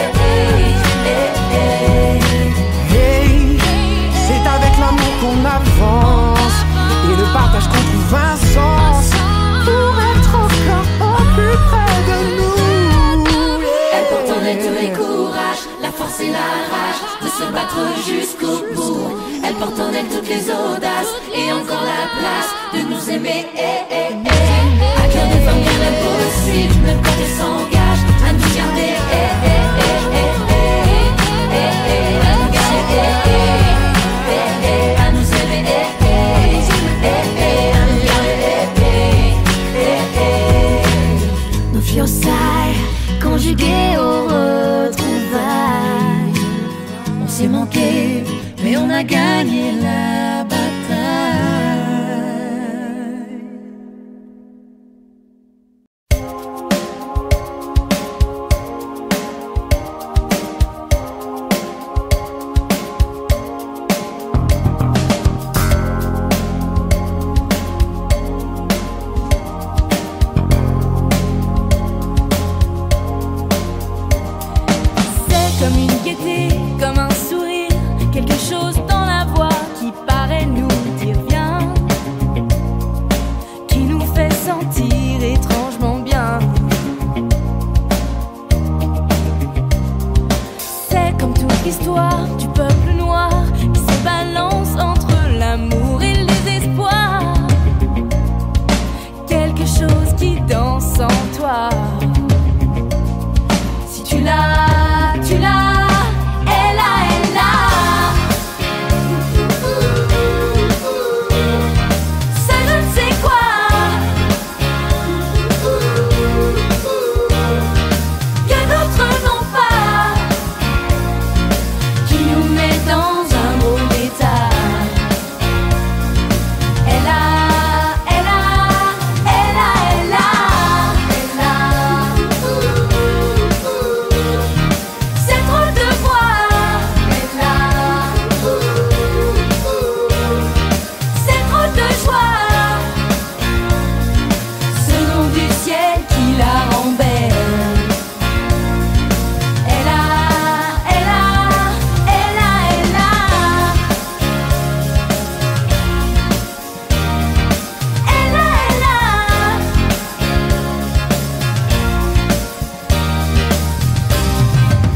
Hey, c'est avec l'amour qu'on avance et le partage qu'on trouve un sens pour être encore au plus près de nous. Elle porte en elle tous les courages, la force et la rage de se battre jusqu'au bout. Elle porte en elle toutes les audaces et encore la place de nous aimer. À cœur de femme, rien d'impossible, même quand elle s'engage à nous garder. À nous garder. À nous aimer. À nous garder. Nos fiançailles conjuguées aux retrouvailles. On s'est manqué, mais on a gagné la bataille. C'est comme une gaieté, comme un sourire, quelque chose dans la voix qui paraît nous dire bien, qui nous fait sentir étrangement bien. C'est comme toute l'histoire du peuple noir qui se balance entre l'amour et le désespoir. Quelque chose qui danse en toi. Si tu l'as, tu l'as, elle a, elle a. Ça je ne sais quoi. Que d'autres n'ont pas, qui nous met dans un mauvais état. Elle a, elle a, elle a, elle a, elle a. C'est trop de voir, elle a. C'est trop de joie, ce nom du ciel qui la rend belle. Elle a, elle a, elle a, elle a. Elle a, elle a.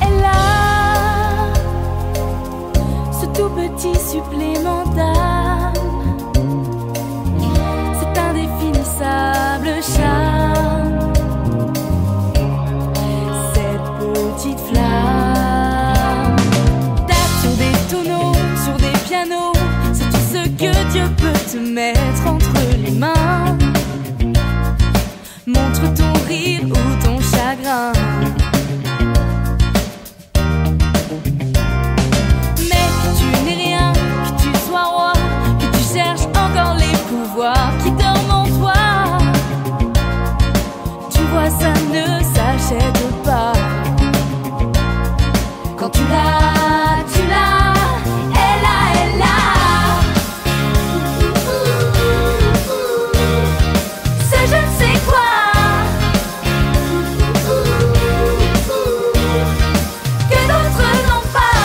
Elle a ce tout petit supplément d'âme, cet indéfinissable charme, cette petite flamme que Dieu peut te mettre entre les mains. Montre ton rire ou ton chagrin. Mais que tu n'es rien, que tu sois roi, que tu cherches encore les pouvoirs qui dorment en toi. Tu vois, ça ne s'achète pas. Quand tu l'as, tu l'as. Elle a. C'est je ne sais quoi que d'autres n'ont pas,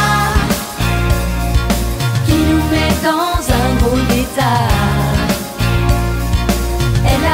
qui nous met dans un drôle d'état. Elle a.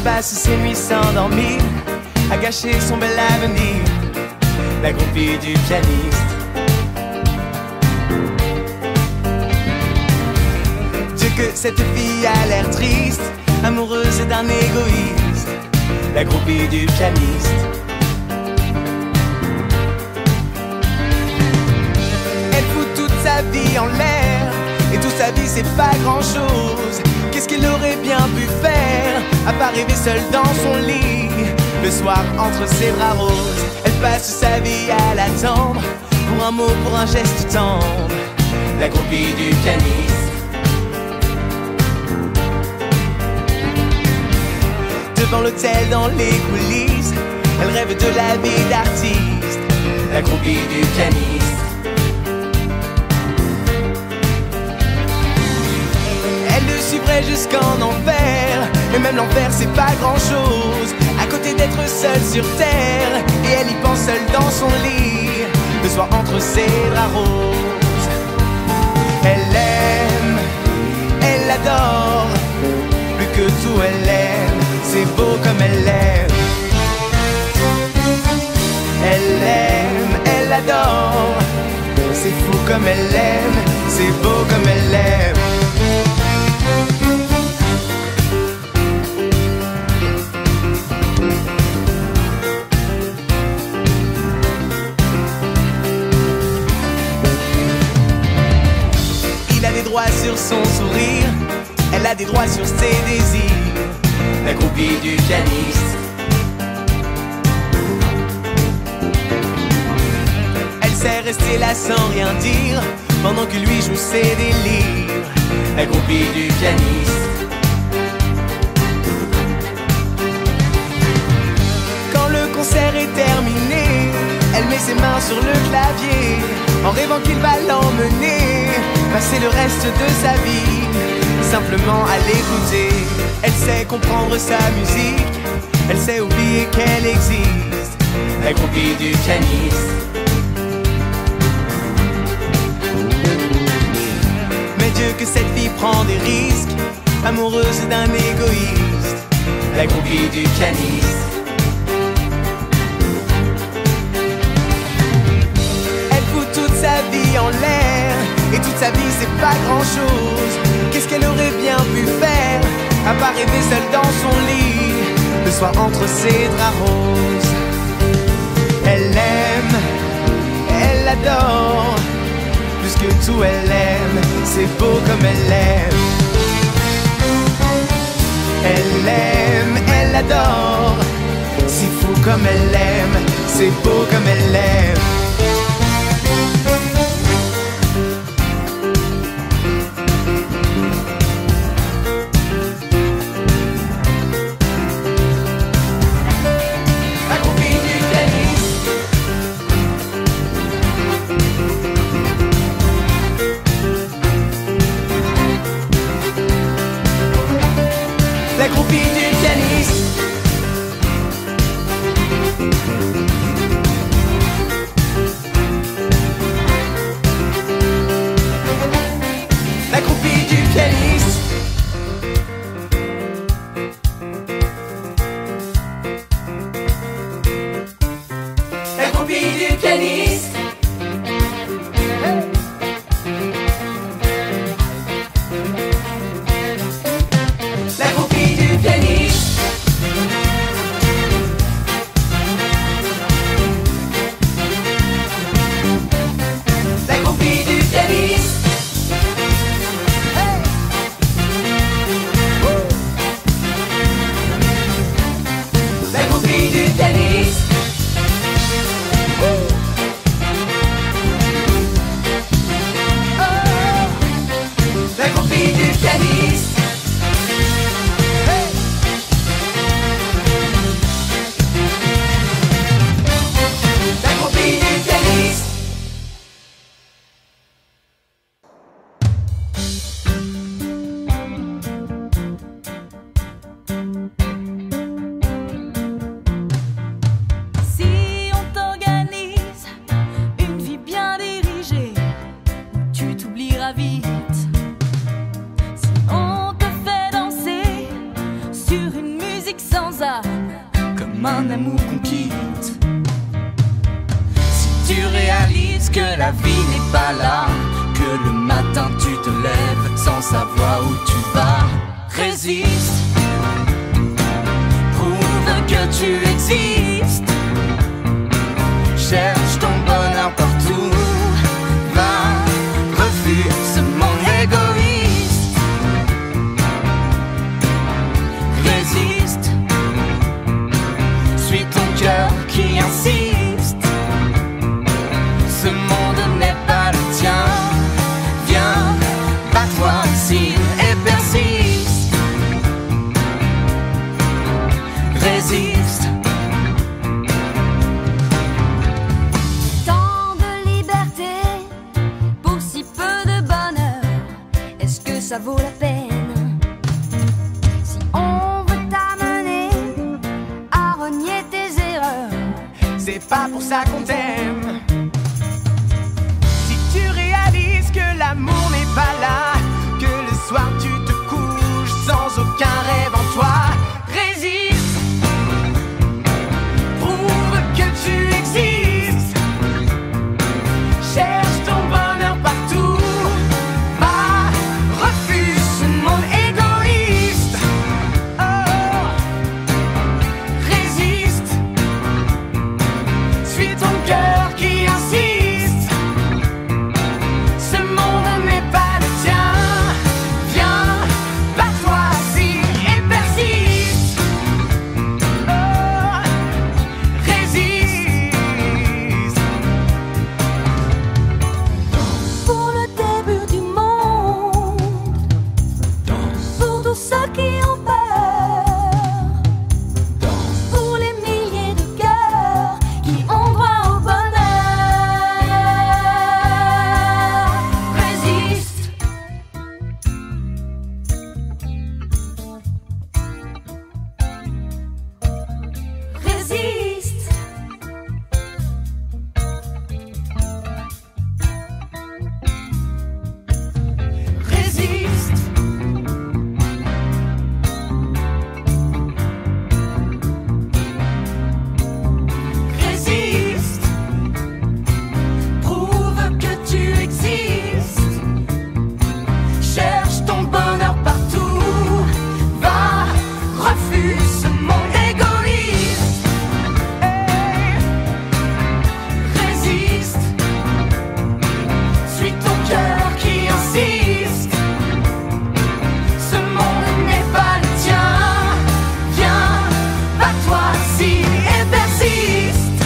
Passe ses nuits sans dormir, à gâcher son bel avenir, la groupie du pianiste. Dieu que cette fille a l'air triste, amoureuse d'un égoïste, la groupie du pianiste. Elle fout toute sa vie en l'air, et toute sa vie c'est pas grand chose. Qu'est-ce qu'elle aurait bien pu faire, à part rêver seule dans son lit, le soir entre ses bras roses. Elle passe sa vie à l'attendre, pour un mot, pour un geste tendre, la groupie du pianiste. Devant l'hôtel, dans les coulisses, elle rêve de la vie d'artiste, la groupie du pianiste. Suivrait jusqu'en enfer, et même l'enfer c'est pas grand chose, à côté d'être seule sur terre, et elle y pense seule dans son lit, le soir entre ses bras roses. Elle aime, elle adore, plus que tout elle aime, c'est beau comme elle aime. Elle aime, elle adore, c'est fou comme elle aime, c'est beau comme elle aime. Sur son sourire, elle a des droits sur ses désirs, la groupie du pianiste. rester là sans rien dire, pendant que lui joue ses délires. Accroupie du pianiste. Quand le concert est terminé, elle met ses mains sur le clavier, en rêvant qu'il va l'emmener, passer le reste de sa vie, simplement à l'écouter. Elle sait comprendre sa musique, elle sait oublier qu'elle existe. Accroupie du pianiste. Mais Dieu que cette fille prend des risques, amoureuse d'un égoïste. Accroupie du pianiste. Toute sa vie en l'air, et toute sa vie c'est pas grand chose. Qu'est-ce qu'elle aurait bien pu faire, à part rêver seule dans son lit, le soir entre ses draps roses. Elle l'aime, elle l'adore, plus que tout elle l'aime, c'est beau comme elle l'aime. Elle l'aime, elle l'adore, si fou comme elle l'aime, c'est beau comme elle l'aime. Ça vaut la peine. Si on veut t'amener à renier tes erreurs, c'est pas pour ça qu'on t'aime. Si tu réalises que l'amour n'est pas là, que le soir tu te couches sans aucun rêve en toi, résiste, prouve que tu existes, cherche ton bonheur partout. Persiste. résiste. Résiste. Résiste. Prouve que tu existes. Cherche ton bonheur partout. Va, refuse ce monde égoïste. Hey. Résiste. Suis ton cœur qui insiste. Ce monde n'est pas le tien. Viens, bats-toi si et persiste.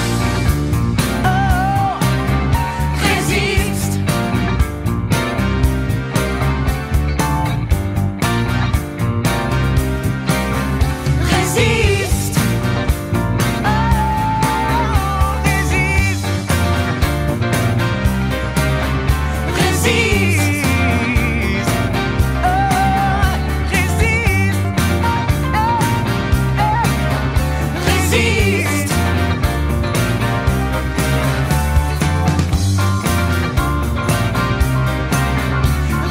Oh, résiste. Résiste. Oh, résiste. Résiste. Oh, résiste. Résiste.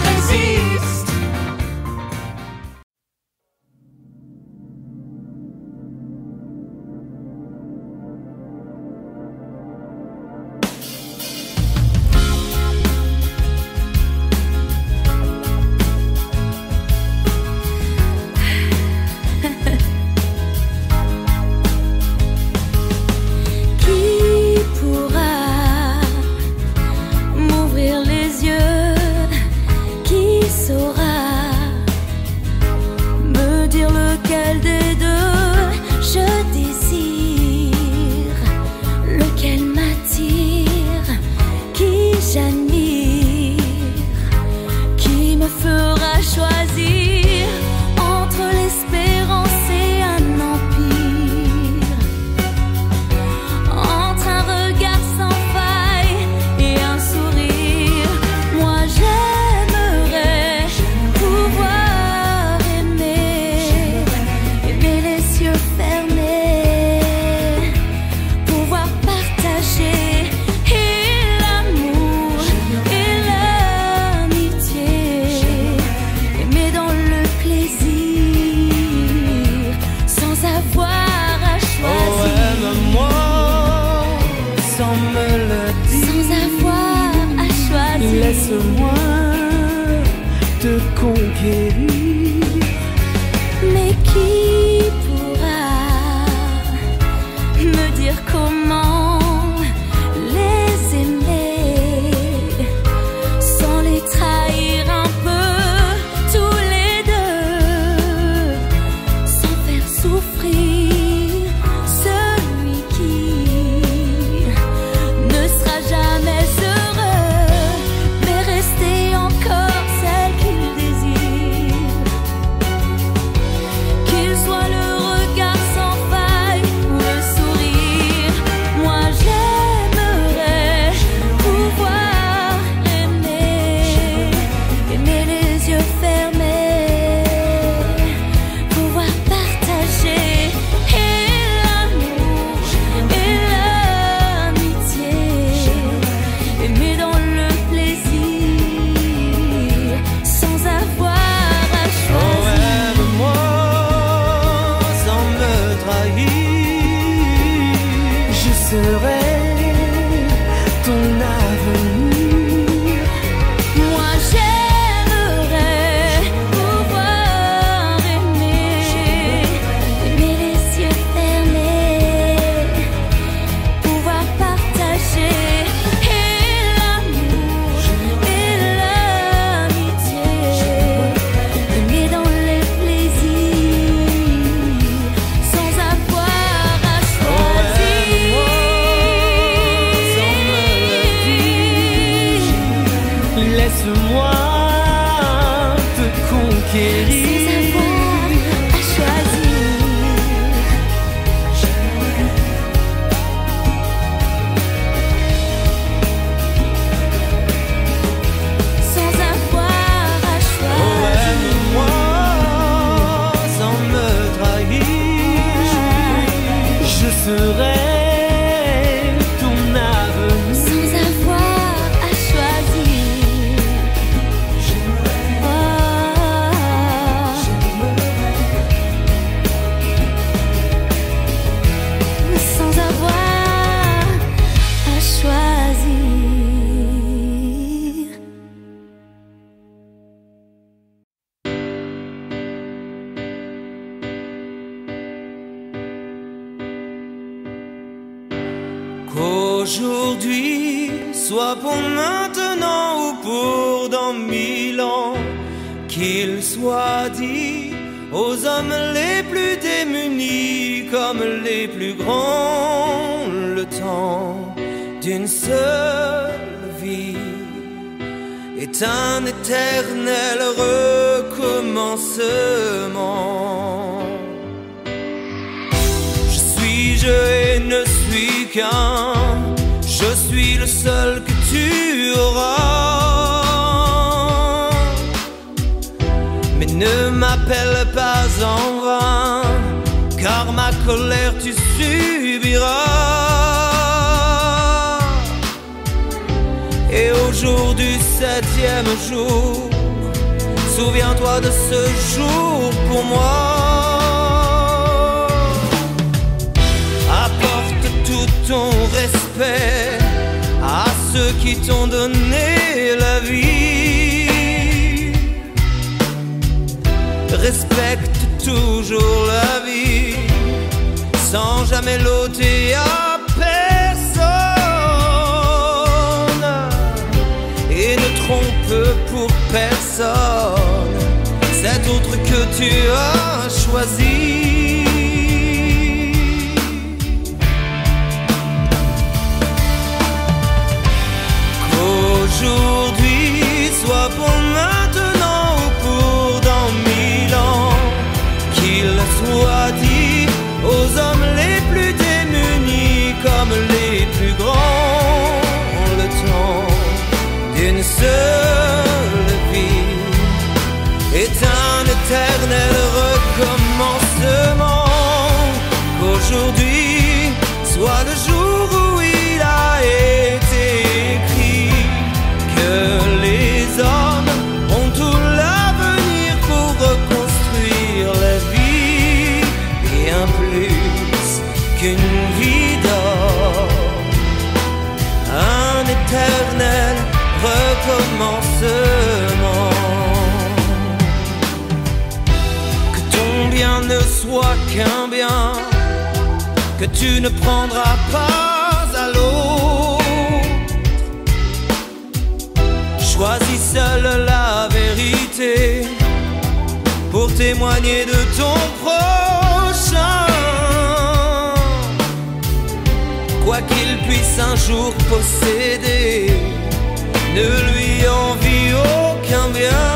Résiste. Qui pourra m'ouvrir les yeux? Qui saura me dire lequel des deux je désire? Lequel m'attire? Qui j'admire? Qui me fera choisir entre l'espérance et un empire? Entre un regard sans faille et un sourire, moi j'aimerais pouvoir aimer, aimer les yeux fermés, pouvoir partager et l'amour et l'amitié, aimer dans le plaisir, sans avoir à choisir. Aime-moi sans me le dire, Sans avoir à choisir. laisse-moi te conquérir. Mais qui pourra me dire comment les aimer sans les trahir un peu tous les deux, sans faire souffrir celui qui ne sera jamais heureux, mais rester encore celle qu'il désire. Qu'il soit le regard sans faille ou le sourire, moi j'aimerais pouvoir aimer, aimer les yeux fermés, pouvoir partager et l'amour et l'amitié, aimer dans le plaisir, sans avoir à choisir. Aime-moi sans me trahir, je serai ton avenir. Moi j'aimerais pouvoir aimer, aimer les yeux fermés, pouvoir partager et l'amour et l'amitié, aimer dans les plaisirs, sans avoir à choisir. Qu'aujourd'hui soit pour maintenant ou pour dans 1000 ans, qu'il soit dit aux hommes les plus démunis comme les plus grands, le temps d'une seule vie est un éternel recommencement. Je et ne suis qu'un, je suis le seul que tu auras. Mais ne m'appelle pas en vain, car ma colère tu subiras. Et au jour du 7e jour, souviens-toi de ce jour pour moi. Tout ton respect à ceux qui t'ont donné la vie. Respecte toujours la vie sans jamais l'ôter à personne. Et ne trompe pour personne cet autre que tu as choisi. Aujourd'hui, soit pour maintenant ou pour dans 1000 ans, qu'il soit dit aux hommes les plus démunis comme les plus grands, le temps d'une seule vie est un éternel recommencement. Qu'aujourd'hui soit le jour où il a été écrit que les hommes ont tout l'avenir pour reconstruire la vie, bien plus qu'une vie d'or, un éternel recommencement. Que ton bien ne soit qu'un bien, que tu ne prendras pas à l'autre. Choisis seul la vérité pour témoigner de ton prochain. Quoi qu'il puisse un jour posséder, ne lui envie aucun bien.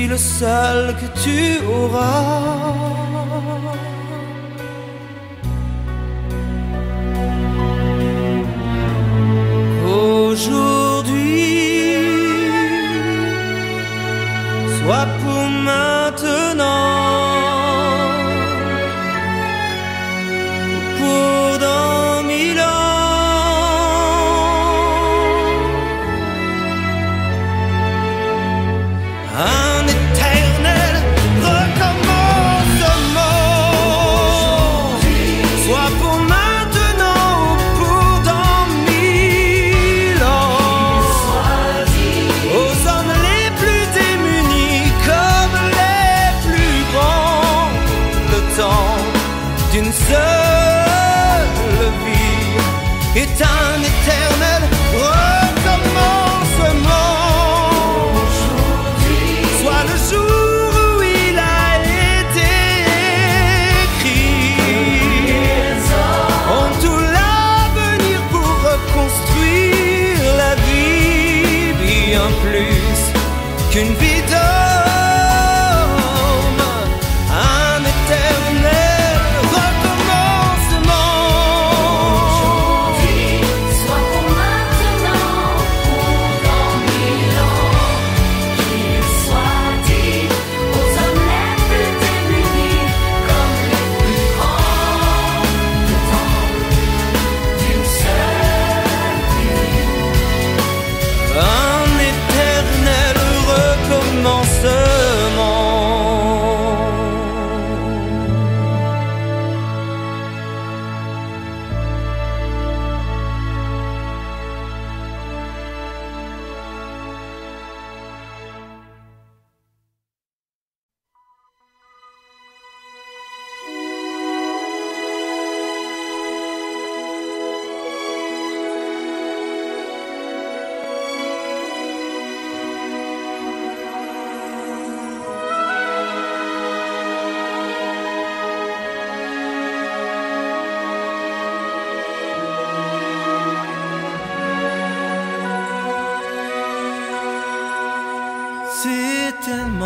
Le seul que tu auras. Aujourd'hui soit pour maintenant, pour dans 1000 ans. D'une seule vie est un éternel recommencement. Soit le jour où il a été écrit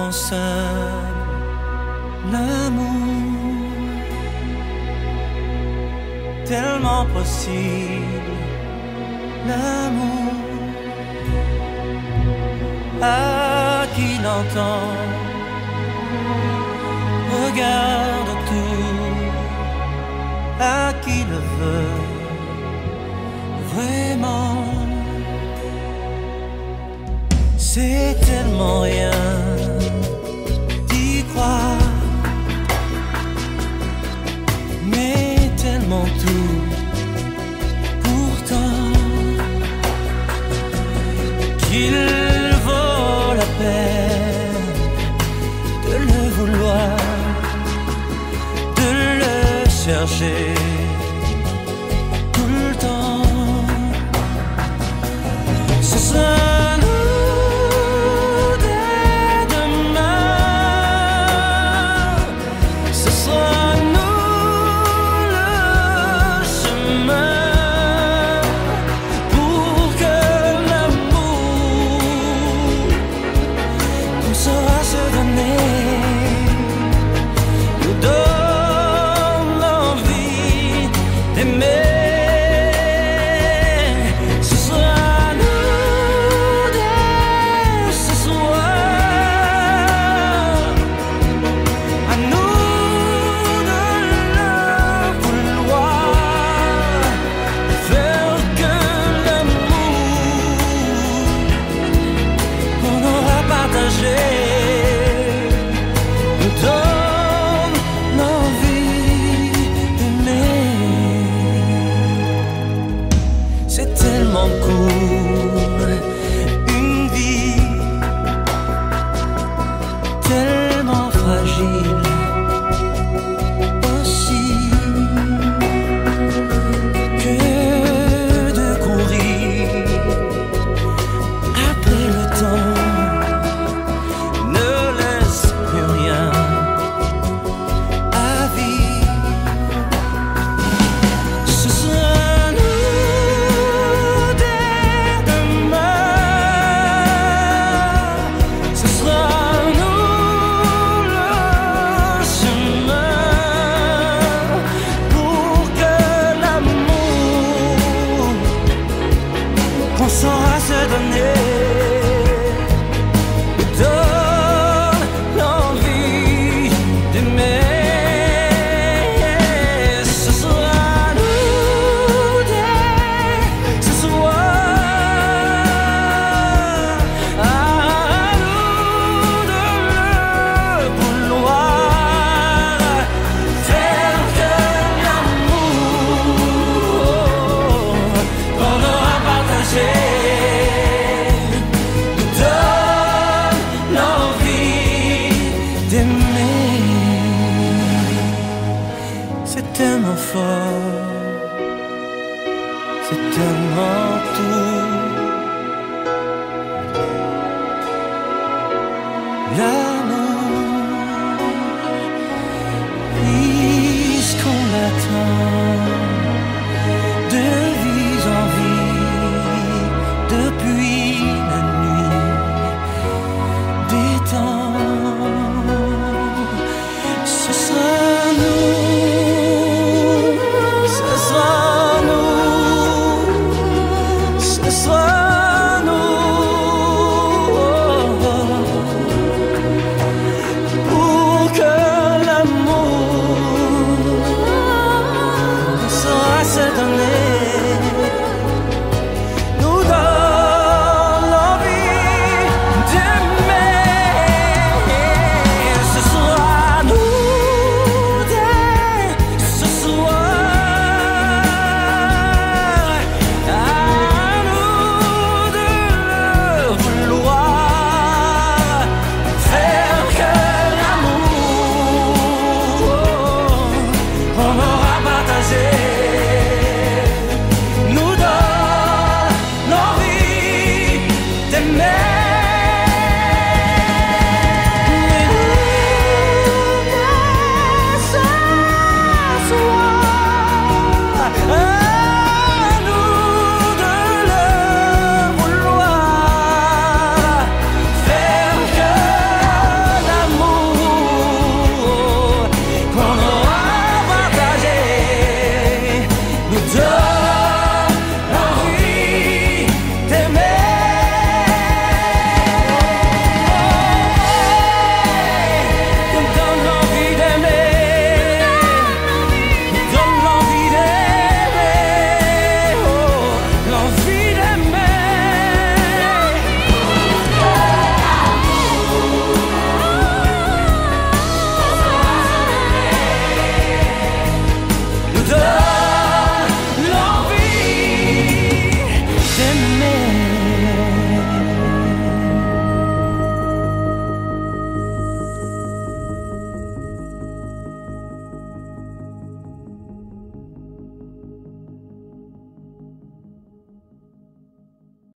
tellement simple, l'amour, tellement possible, l'amour. À qui l'entend, regarde tout, à qui le veut vraiment. C'est tellement rien d'y croire, mais tellement tout pourtant qu'il vaut la peine de le vouloir, de le chercher tout le temps. Ce sera c'est tellement fort, c'est tellement tout.